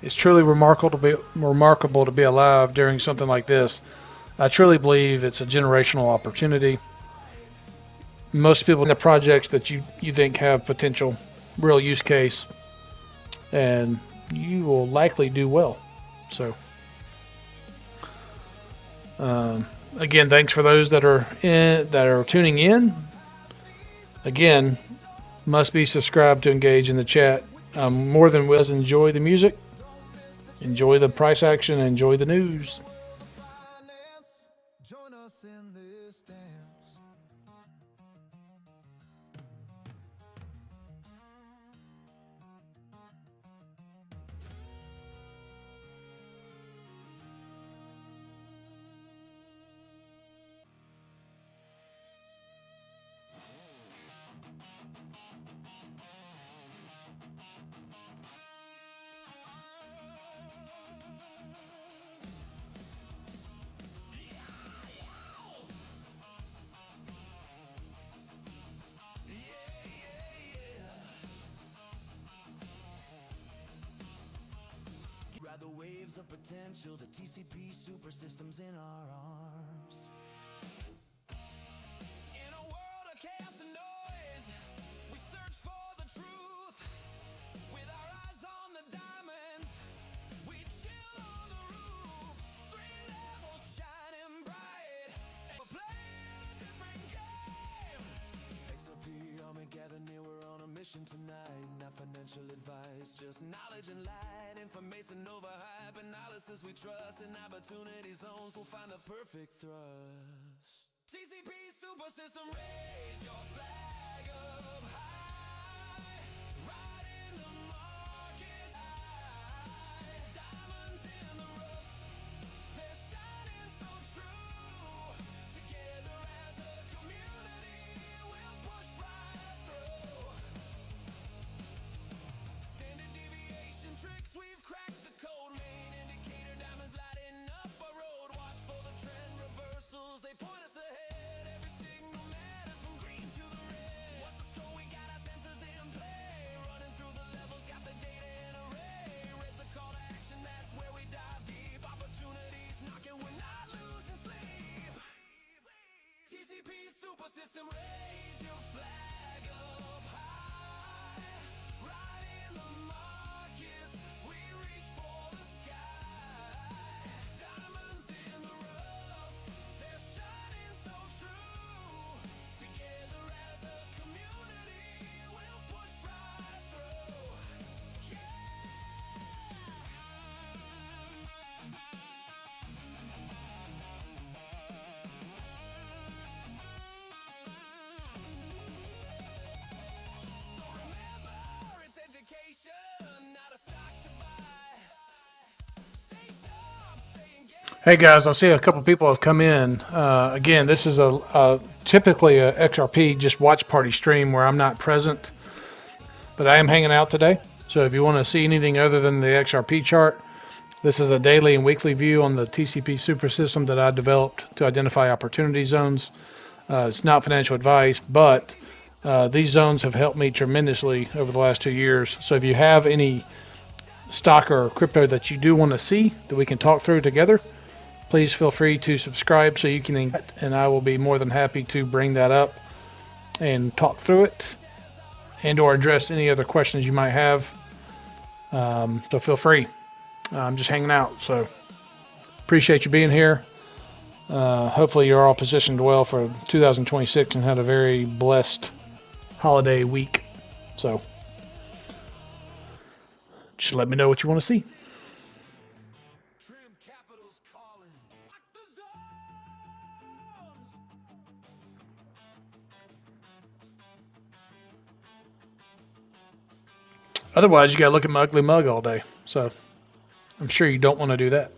It's truly remarkable to be alive during something like this. I truly believe it's a generational opportunity. most people in the projects that you think have potential, real use case, and you will likely do well. So again, thanks for those that are tuning in. Again, must be subscribed to engage in the chat. More than willing to enjoy the music, enjoy the price action, enjoy the news. Join us in this dance. Ride the waves of potential, the TCP super systems in our arms. In a world of chaos and noise, we search for the truth. With our eyes on the diamonds, we chill on the roof. 3 levels shining bright, and we're playing a different game. XRP, Armageddon, near, we're on a mission tonight. Not financial advice, just knowledge and light. Information over hype, analysis we trust. In opportunity zones, we'll find the perfect thrust. TCP super system, raise your flag up high. Right in the market eye. Diamonds in the rough, they're shining so true. Together as a community, we'll push right through. Standard deviation tricks, we've cracked the code. Main indicator, diamonds lighting up our road. Watch for the trend reversals, they point us ahead. Every signal matters from green to the red. What's the score? We got our senses in play. Running through the levels, got the data in array. Raise the call to action, that's where we dive deep. Opportunities knocking, we're not losing sleep. TCP super system, raise your flag up high. Right in the markets, we reach for the sky. Diamonds in the rough, they're shining so true. Together as a community, we'll push right through. So remember, it's education, not a stock to buy. Stay sharp, stay engaged. Hey guys, I see a couple people have come in. Again, this is typically a XRP just watch party stream where I'm not present, but I am hanging out today. So if you want to see anything other than the XRP chart, this is a daily and weekly view on the TCP super system that I developed to identify opportunity zones. It's not financial advice, but these zones have helped me tremendously over the last 2 years. So if you have any stock or crypto that you do want to see that we can talk through together, please feel free to subscribe so you can, and I will be more than happy to bring that up and talk through it and or address any other questions you might have. So feel free. I'm just hanging out, so appreciate you being here. Hopefully you're all positioned well for 2026 and had a very blessed holiday week. So just let me know what you want to see. Trim Capital's calling. Lock the zones. Otherwise, you got to look at my ugly mug all day. So I'm sure you don't want to do that.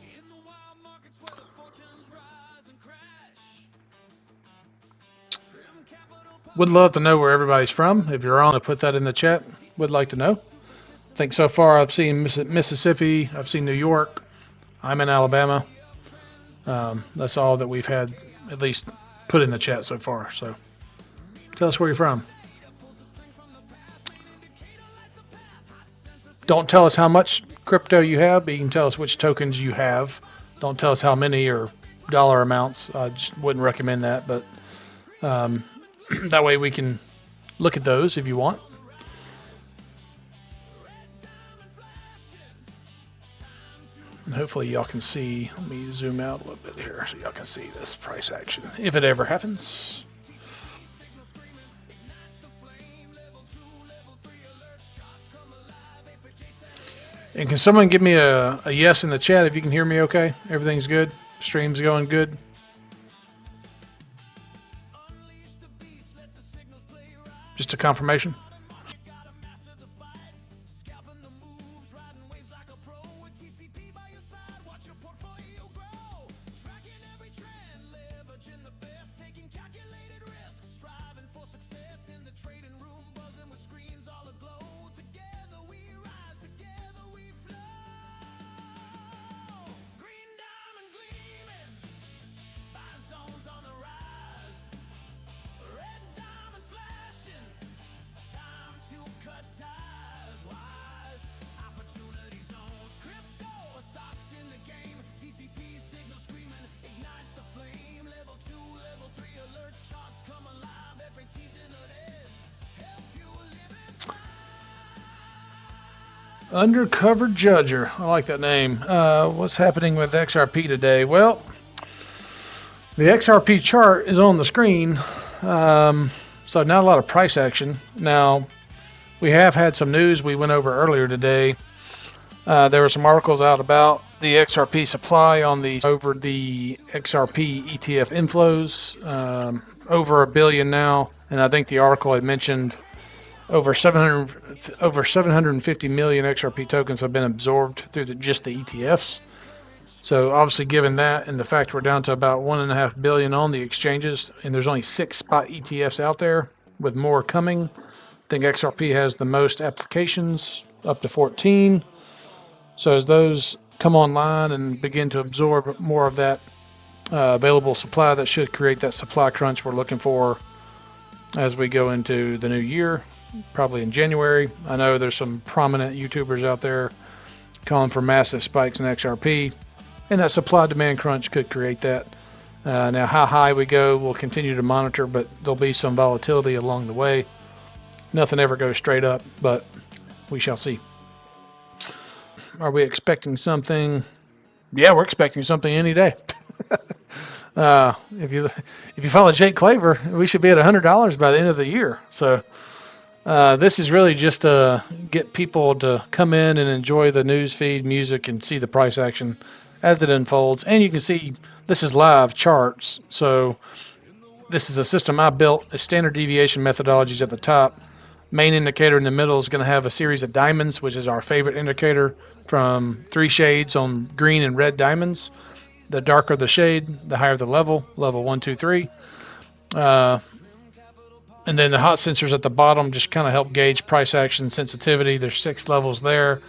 In the wild markets where the fortunes rise and crash. Trim Capital Would love to know where everybody's from. If you're on to put that in the chat, would like to know. I think so far I've seen Mississippi, I've seen New York, I'm in Alabama. That's all that we've had at least put in the chat so far. So tell us where you're from. Don't tell us how much crypto you have, but you can tell us which tokens you have. Don't tell us how many or dollar amounts. I just wouldn't recommend that, but That way we can look at those if you want. And hopefully y'all can see. Let me zoom out a little bit here so y'all can see this price action if it ever happens. And can someone give me a yes in the chat if you can hear me okay? Everything's good? Stream's going good? Just a confirmation. Undercover Judger. I like that name. What's happening with XRP today? Well, the XRP chart is on the screen, so not a lot of price action. Now, we have had some news we went over earlier today. There were some articles out about the XRP supply over the XRP ETF inflows, over 1 billion now, and I think the article had mentioned over 750 million XRP tokens have been absorbed through just the ETFs. So obviously, given that and the fact we're down to about 1.5 billion on the exchanges, and there's only 6 spot ETFs out there, with more coming. I think XRP has the most applications, up to 14. So as those come online and begin to absorb more of that available supply, that should create that supply crunch we're looking for as we go into the new year. Probably in January. I know there's some prominent YouTubers out there calling for massive spikes in XRP, and that supply-demand crunch could create that. Now, how high we go, we'll continue to monitor, but there'll be some volatility along the way. Nothing ever goes straight up, but we shall see. Are we expecting something? Yeah, we're expecting something any day. If you follow Jake Claver, we should be at $100 by the end of the year. So. This is really just to get people to come in and enjoy the news feed, music, and see the price action as it unfolds. And you can see this is live charts. So this is a system I built. A standard deviation methodologies at the top. Main indicator in the middle is going to have a series of diamonds, which is our favorite indicator, from 3 shades on green and red diamonds. The darker the shade, the higher the level 1, 2, 3. And then the hot sensors at the bottom just kind of help gauge price action sensitivity. There's 6 levels there: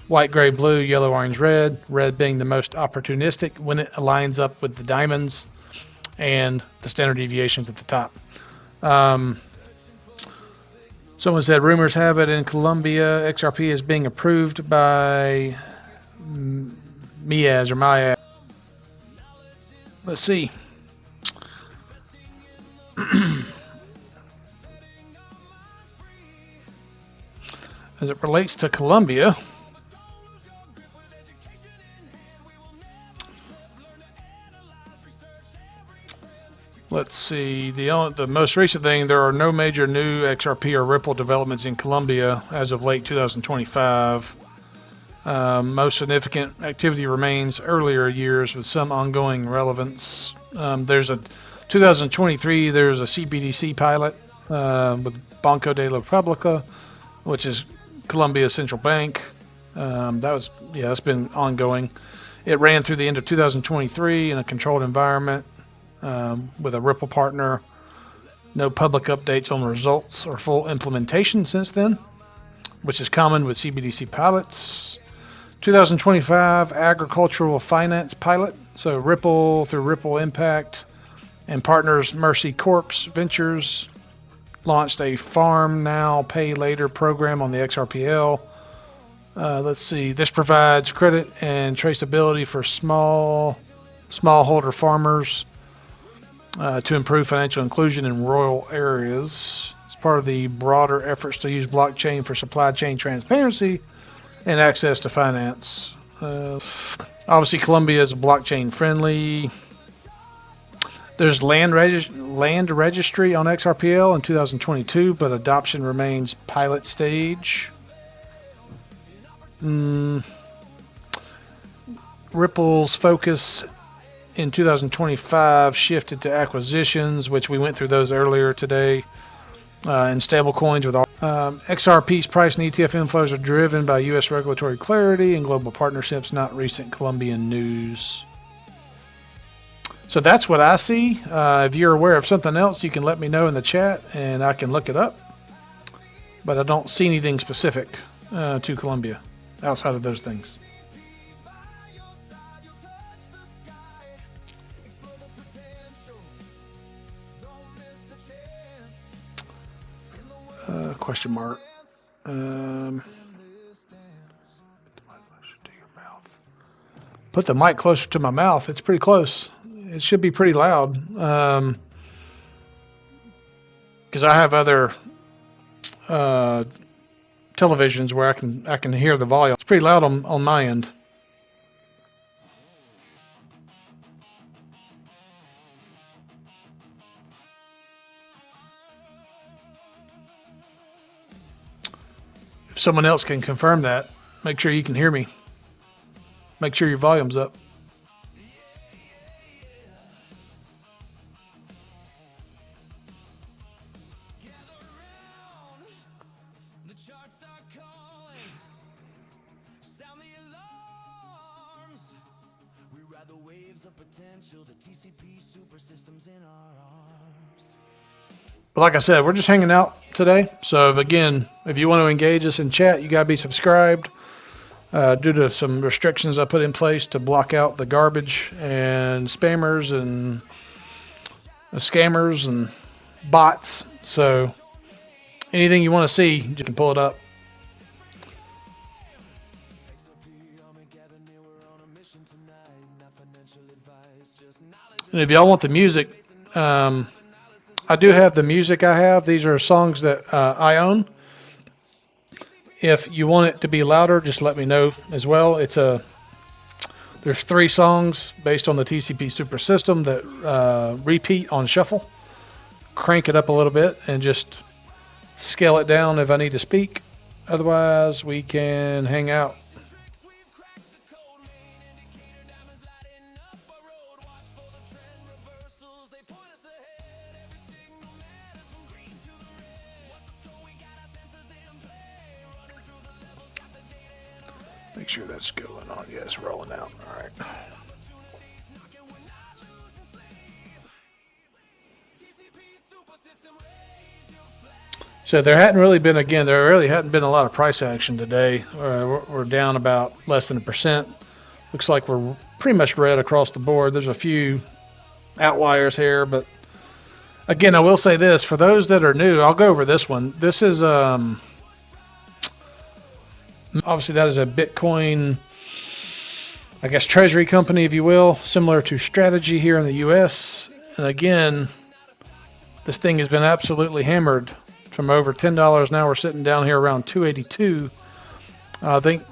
white, gray, blue, yellow, orange, red. Red being the most opportunistic when it aligns up with the diamonds, and the standard deviations at the top. Someone said rumors have it in Colombia XRP is being approved by Miaz. Let's see. As it relates to Colombia, let's see. The most recent thing, there are no major new XRP or Ripple developments in Colombia as of late 2025. Most significant activity remains earlier years with some ongoing relevance. There's a 2023. There's a CBDC pilot with Banco de la República, which is Colombia's central bank. That's been ongoing. It ran through the end of 2023 in a controlled environment with a Ripple partner. No public updates on results or full implementation since then, which is common with CBDC pilots. 2025 agricultural finance pilot. So Ripple through Ripple Impact and partners Mercy Corp's Ventures launched a Farm Now, Pay Later program on the XRPL. Let's see. This provides credit and traceability for smallholder farmers. to improve financial inclusion in rural areas. It's part of the broader efforts to use blockchain for supply chain transparency and access to finance. Obviously, Colombia is blockchain friendly. There's land registry on XRPL in 2022, but adoption remains pilot stage. Ripple's focus in 2025 shifted to acquisitions, which we went through those earlier today, and stable coins with XRP's price and ETF inflows are driven by U.S. regulatory clarity and global partnerships, not recent Colombian news. So that's what I see. If you're aware of something else, you can let me know in the chat and I can look it up. But I don't see anything specific to Colombia outside of those things. Question mark. Put the mic closer to my mouth. It's pretty close. It should be pretty loud. Because I have other televisions where I can hear the volume. It's pretty loud on my end. If someone else can confirm that, make sure you can hear me. Make sure your volume's up. But like I said, we're just hanging out today. So if you want to engage us in chat, you got to be subscribed. Due to some restrictions I put in place to block out the garbage and spammers and scammers and bots. So anything you want to see, you can pull it up. And if y'all want the music, I do have the music I have. These are songs that I own. If you want it to be louder, just let me know as well. There's 3 songs based on the TCP Super System that repeat on shuffle. Crank it up a little bit and just scale it down if I need to speak. Otherwise, we can hang out. Make sure that's going on. Yeah, it's rolling out. All right. So there hadn't really been a lot of price action today. We're down about less than 1%. Looks like we're pretty much red across the board. There's a few outliers here, but again, I will say this for those that are new. I'll go over this one. This is obviously that is a Bitcoin, I guess, treasury company, if you will, similar to Strategy here in the U.S. And again, this thing has been absolutely hammered from over $10. Now we're sitting down here around 282. I think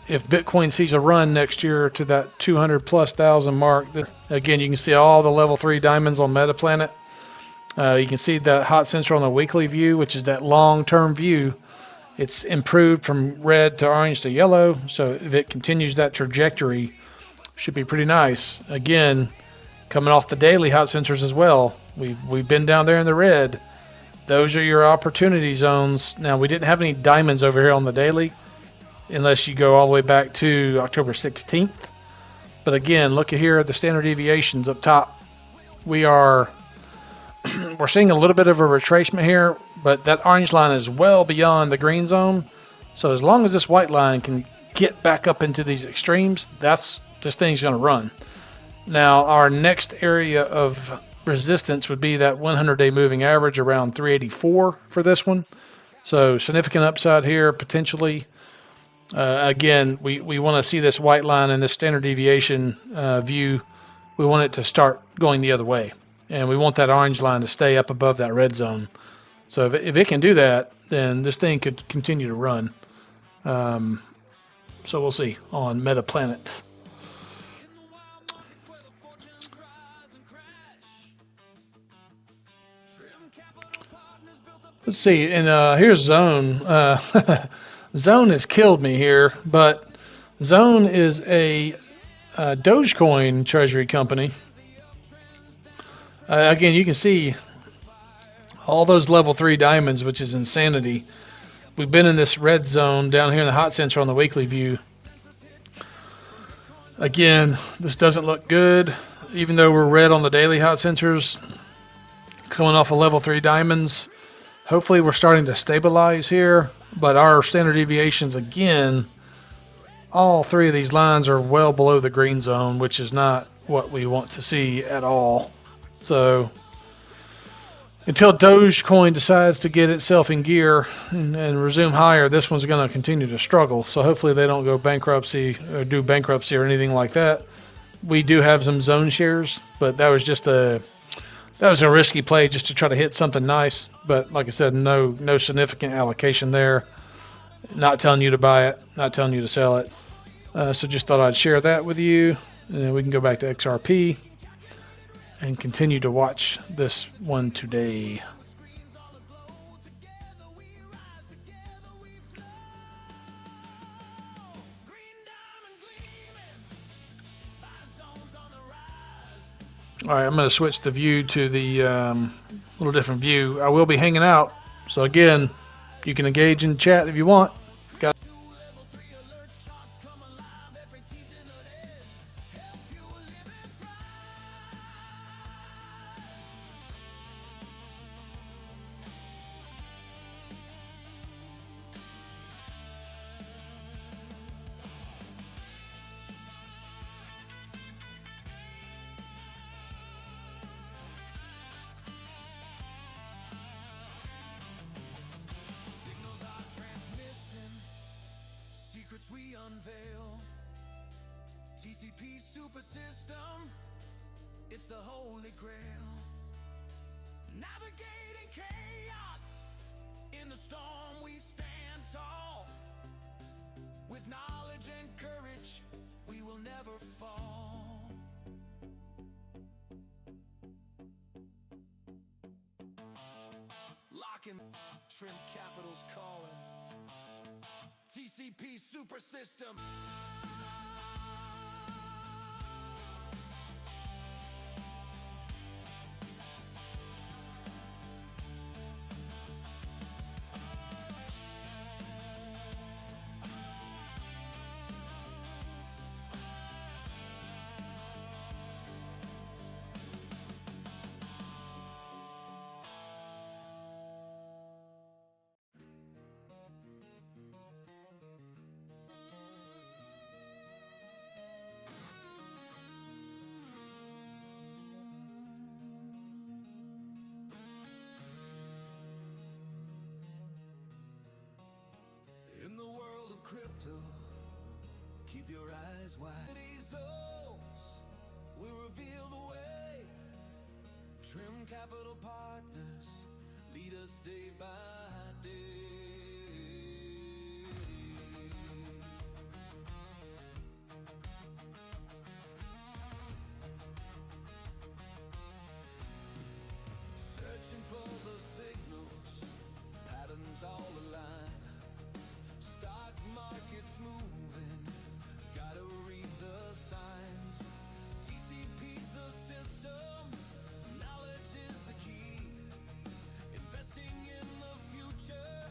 if Bitcoin sees a run next year to that 200,000+ mark, again, you can see all the level 3 diamonds on MetaPlanet. You can see that hot sensor on the weekly view, which is that long-term view. It's improved from red to orange to yellow. So if it continues that trajectory, should be pretty nice. Again, coming off the daily hot sensors as well. We've been down there in the red. Those are your opportunity zones. Now, we didn't have any diamonds over here on the daily unless you go all the way back to October 16th. But again, look at here at the standard deviations up top. We're seeing a little bit of a retracement here, but that orange line is well beyond the green zone. So as long as this white line can get back up into these extremes, this thing's going to run. Now, our next area of resistance would be that 100-day moving average around 384 for this one. So significant upside here potentially. Again, we want to see this white line and this standard deviation view. We want it to start going the other way. and we want that orange line to stay up above that red zone. So if it can do that, then this thing could continue to run. So we'll see on Meta Planet. Let's see, and here's Zone. Zone has killed me here, but Zone is a Dogecoin treasury company. Again, you can see all those level 3 diamonds, which is insanity. We've been in this red zone down here in the hot sensor on the weekly view. Again, this doesn't look good, even though we're red on the daily hot sensors, coming off of level 3 diamonds. Hopefully we're starting to stabilize here, but our standard deviations, again, all 3 of these lines are well below the green zone, which is not what we want to see at all. So until Dogecoin decides to get itself in gear and resume higher, this one's going to continue to struggle. So hopefully they don't go bankruptcy or do bankruptcy or anything like that. We do have some zone shares, but that was a risky play just to try to hit something nice. But like I said, no significant allocation there. Not telling you to buy it, not telling you to sell it. So just thought I'd share that with you, and then we can go back to XRP and continue to watch this one today. All right, I'm going to switch the view to the little different view. I will be hanging out, so again, you can engage in chat if you want. We unveil TCP super system. It's the holy grail. Navigating chaos in the storm, we stand tall. With knowledge and courage, we will never fall. Locking Trim Capital's calling. TCP super system. In the world of crypto, keep your eyes wide. These zones will reveal the way. Trim Capital Partners lead us day by day. Searching for the signals, patterns all align. Stock market's moving, gotta read the signs. TCP's the system, knowledge is the key. Investing in the future,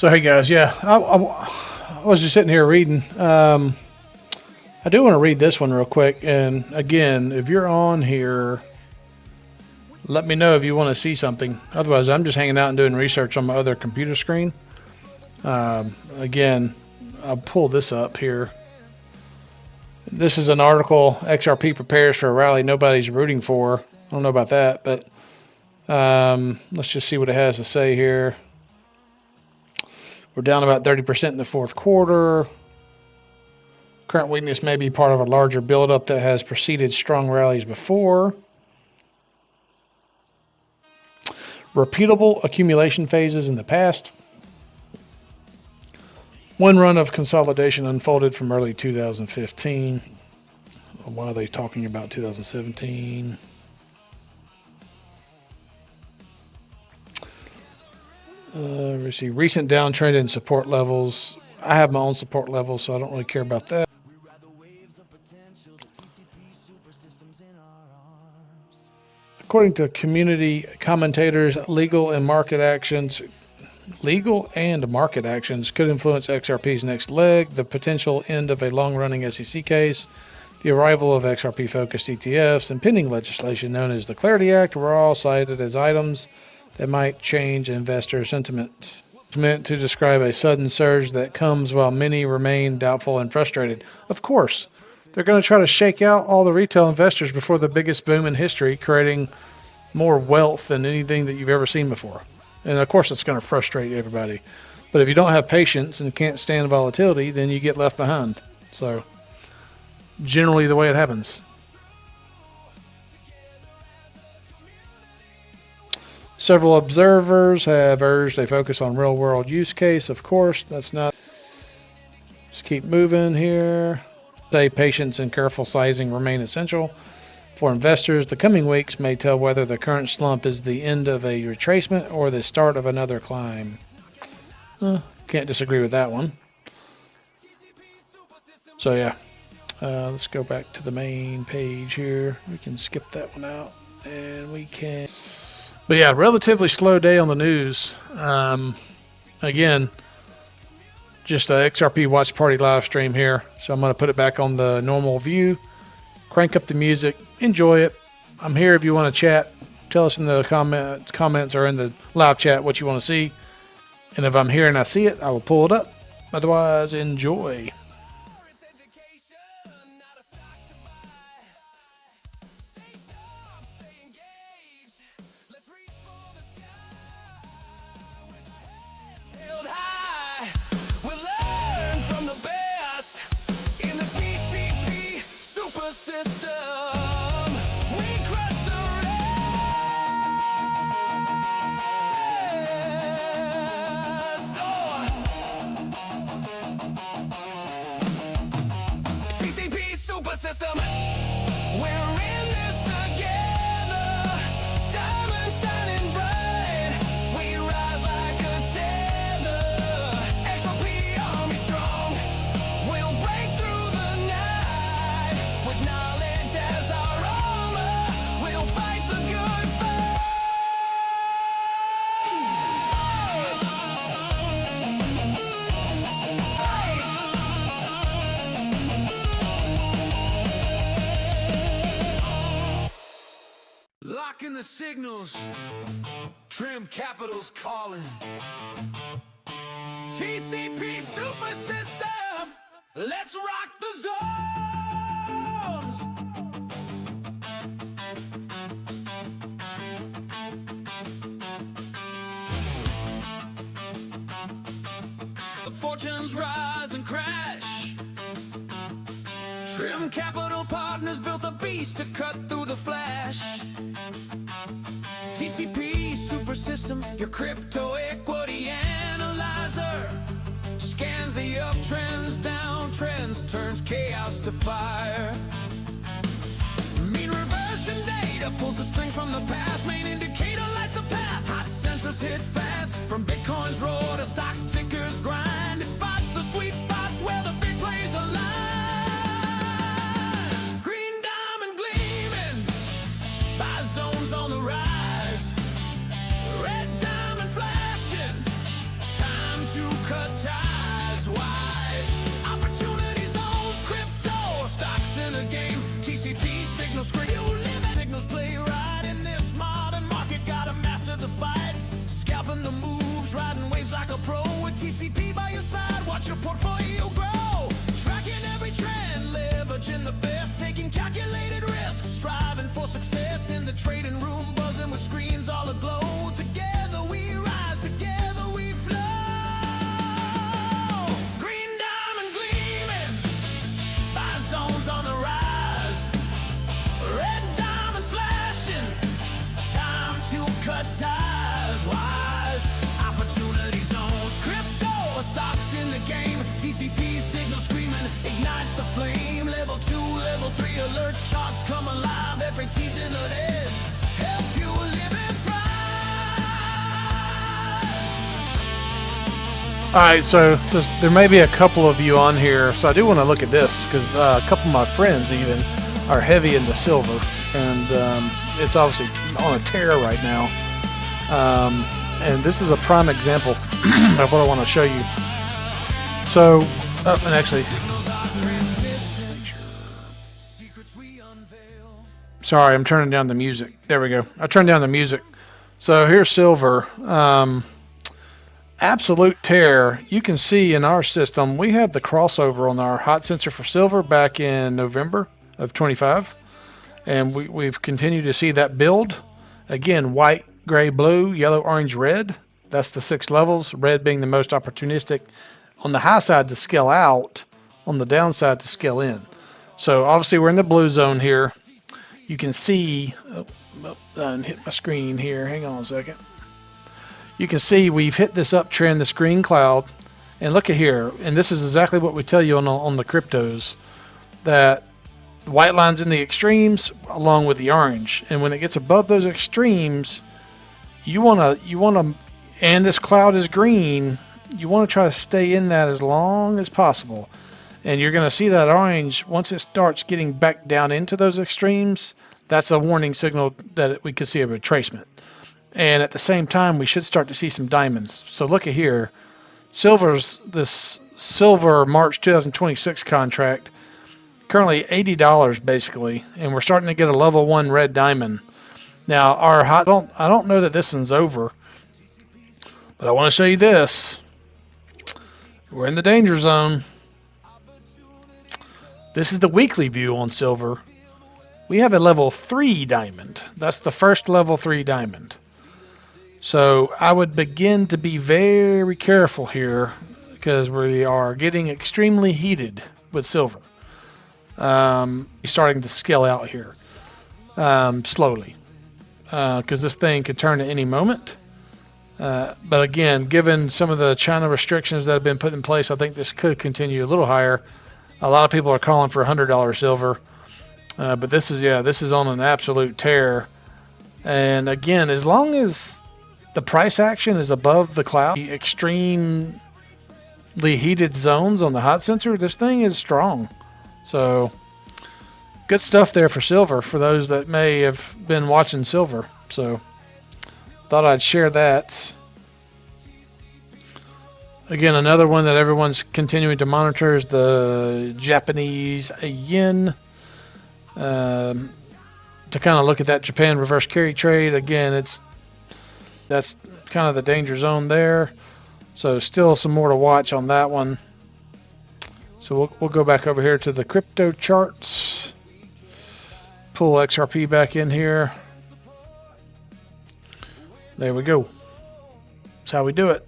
Sorry, guys. Yeah, I was just sitting here reading. I do want to read this one real quick. And again, if you're on here, let me know if you want to see something. Otherwise, I'm just hanging out and doing research on my other computer screen. Again, I'll pull this up here. This is an article, XRP prepares for a rally nobody's rooting for. I don't know about that, but let's just see what it has to say here. We're down about 30% in the fourth quarter. Current weakness may be part of a larger buildup that has preceded strong rallies before. Repeatable accumulation phases in the past. One run of consolidation unfolded from early 2015. Why are they talking about 2017? We see recent downtrend in support levels. I have my own support levels, so I don't really care about that. According to community commentators, legal and market actions could influence XRP's next leg, the potential end of a long-running SEC case, the arrival of XRP-focused ETFs, and pending legislation known as the Clarity Act were all cited as items that might change investor sentiment. It's meant to describe a sudden surge that comes while many remain doubtful and frustrated. Of course, they're going to try to shake out all the retail investors before the biggest boom in history, creating more wealth than anything that you've ever seen before. And of course, it's going to frustrate everybody. But if you don't have patience and can't stand volatility, then you get left behind. So, generally the way it happens. Several observers have urged a focus on real-world use case. Of course, that's not. Just keep moving here. Say patience and careful sizing remain essential. For investors, the coming weeks may tell whether the current slump is the end of a retracement or the start of another climb. Can't disagree with that one. So yeah, let's go back to the main page here. We can skip that one out, and we can. But yeah, relatively slow day on the news. Again, just a XRP Watch Party live stream here. So I'm going to put it back on the normal view. Crank up the music. Enjoy it. I'm here if you want to chat. Tell us in the comments or in the live chat what you want to see. And if I'm here and I see it, I will pull it up. Otherwise, enjoy. System. We're in this together. Diamond shining bright. We rise like a tether. XRP army strong. We'll break through the night. With knowledge as our armor, we'll fight the good fight. Locking the signals, Trim Capital's calling. TCP Super System, let's rock the zones. The fortunes rise and crash. Trim Capital Partners built a beast to cut through the flash. TCP Super System, your crypto equity analyzer, scans the uptrends, downtrends, turns chaos to fire. Mean reversion data pulls the strings from the past, main indicator lights the path, hot sensors hit fast. From Bitcoin's roar to stock tickers grind, it spots the sweet spots where the big plays align. Green diamond gleaming, buy zones on the rise. Red diamond flashing, time to signal screen. You live it. Signals play right in this modern market. Gotta master the fight, scalping the moves, riding waves like a pro. With TCP by your side, watch your portfolio grow. Tracking every trend, leveraging the best, taking calculated risks, striving for success in the trading room, buzzing with screens all aglow. Together we rise, together we flow. Green diamond gleaming, buy zones on the rise. Red diamond flashing, time to cut ties. Wise, opportunity zones, crypto stocks in the game. TCP signal screaming, ignite the flame. Level 2, level 3 alerts, charts come alive. Every teasing an edge, help you live and thrive. All right, so there may be a couple of you on here, so I do want to look at this because a couple of my friends even are heavy into silver, and it's obviously on a tear right now. And this is a prime example of what I want to show you. So, and actually, sorry, I'm turning down the music. There we go. I turned down the music. So here's silver. Absolute tear. You can see in our system, we had the crossover on our hot sensor for silver back in November of 25. And we've continued to see that build. Again, white, gray, blue, yellow, orange, red. That's the 6 levels, red being the most opportunistic. On the high side to scale out, on the downside to scale in. So obviously we're in the blue zone here. You can see, hit my screen here, hang on a second. You can see we've hit this uptrend, this green cloud, and look at here, and this is exactly what we tell you on the cryptos, that the white line's in the extremes along with the orange, and when it gets above those extremes, you want to, and this cloud is green, you want to try to stay in that as long as possible. And you're going to see that orange, once it starts getting back down into those extremes, that's a warning signal that we could see a retracement. And at the same time, we should start to see some diamonds. So look at here. This silver March 2026 contract, currently $80 basically, and we're starting to get a level 1 red diamond. Now, I don't know that this one's over, but I want to show you this. We're in the danger zone. This is the weekly view on silver. We have a level 3 diamond. That's the first level 3 diamond. So I would begin to be very careful here because we are getting extremely heated with silver. Starting to scale out here slowly because this thing could turn at any moment. But again, given some of the China restrictions that have been put in place, I think this could continue a little higher. A lot of people are calling for $100 silver, but this is on an absolute tear. And again, as long as the price action is above the cloud, the extremely heated zones on the hot sensor, this thing is strong. So good stuff there for silver for those that may have been watching silver. So thought I'd share that. Again, another one that everyone's continuing to monitor is the Japanese yen. To kind of look at that Japan reverse carry trade, again, that's kind of the danger zone there. So still some more to watch on that one. So we'll go back over here to the crypto charts. Pull XRP back in here. There we go. That's how we do it.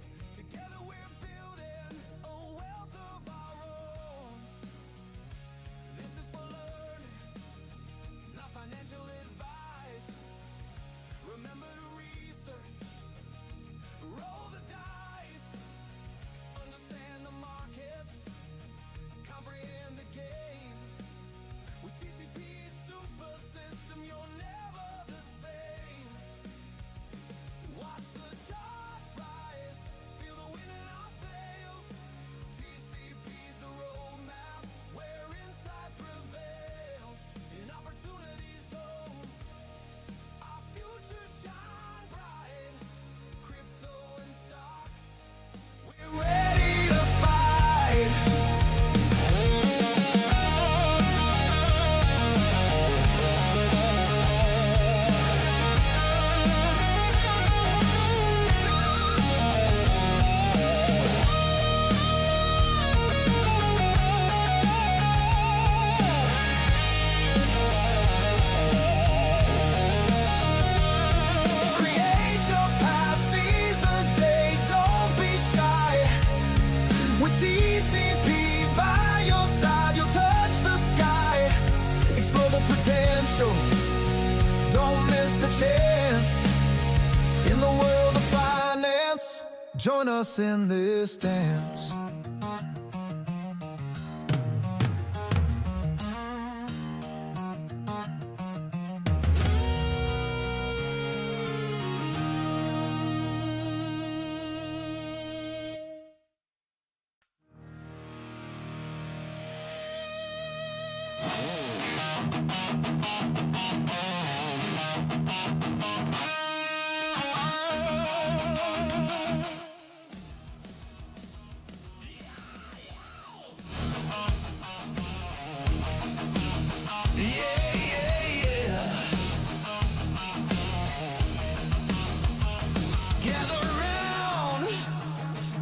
join us in this dance.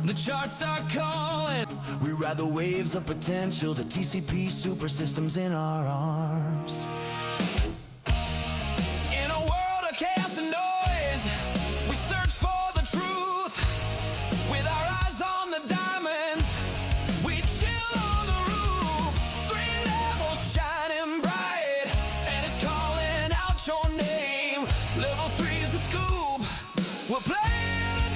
The charts are calling. We ride the waves of potential. The TCP super systems in our arms. In a world of chaos and noise, we search for the truth. With our eyes on the diamonds, we chill on the roof. 3 levels shining bright, and it's calling out your name. Level 3's the scoop. We're playing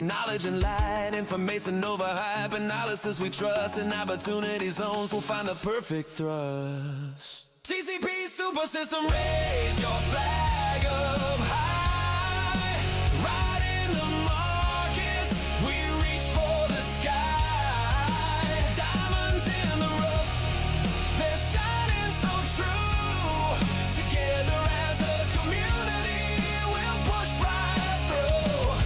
knowledge and light, information over hype, analysis we trust, and opportunity zones will find the perfect thrust. TCP super system, raise your flag up high. Right in the markets, we reach for the sky. Diamonds in the rough, they're shining so true. Together as a community, we'll push right through.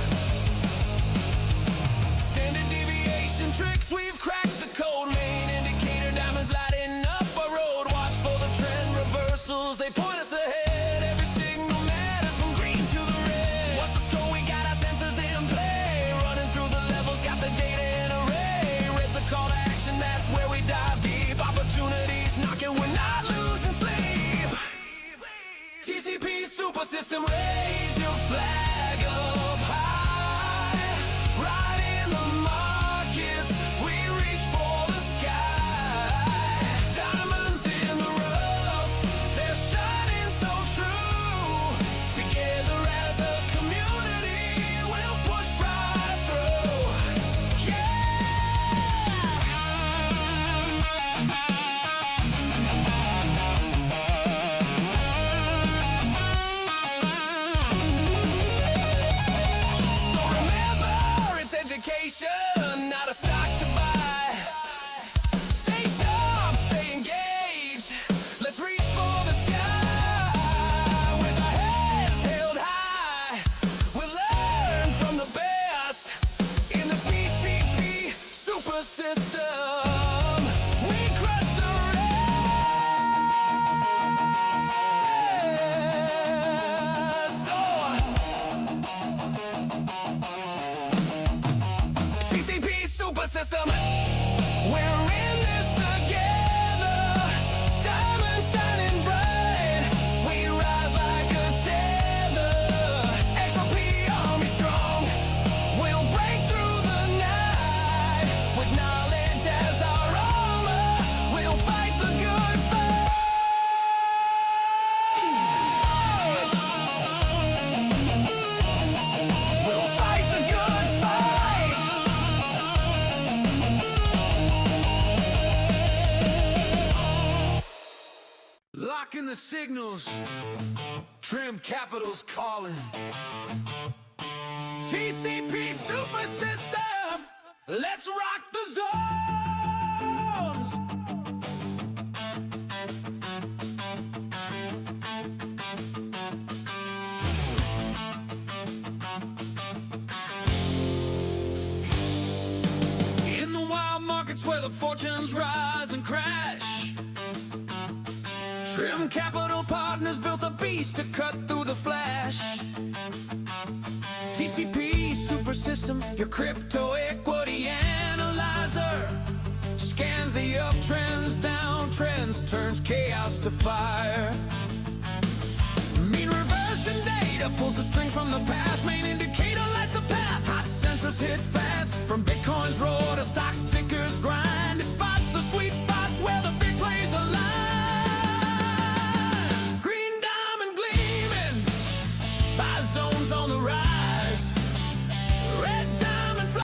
Standard deviation tricks, we've cracked the code. Main indicator, diamonds lighting up our road. Watch for the trend reversals, they point us ahead. Every signal matters from green to the red. What's the score? We got our sensors in play. Running through the levels, got the data in array. Raise the call to action, that's where we dive deep. Opportunities knocking, we're not losing sleep. TCP super system, raise your flag up high. Right in the markets, we reach for the sky. Diamonds in the rough, they're shining so true. Together as a community, we'll push right through. So remember, it's education, not a stock to buy. Stay sharp, stay engaged. Let's reach for the sky. With our heads held high, we'll learn from the best in the TCP super system. We crush the rest. TCP super system, we're in this together. Diamonds shining bright, we rise like a tether. XRP army strong, we'll break through the night. With knowledge as our armor, we'll fight the good fight. We'll fight the good fight. Locking the signals, trim capitals calling. TCP super system, let's rock the zones. In the wild markets where the fortunes rise and crash, Trim Capital Partners built a beast to cut through the flash. TCP super system, your crypto equity analyzer, scans the uptrends, downtrends, turns chaos to fire. Mean reversion data pulls the strings from the past. Main indicator lights the path. Hot sensors hit fast. From Bitcoin's roar to stock ticker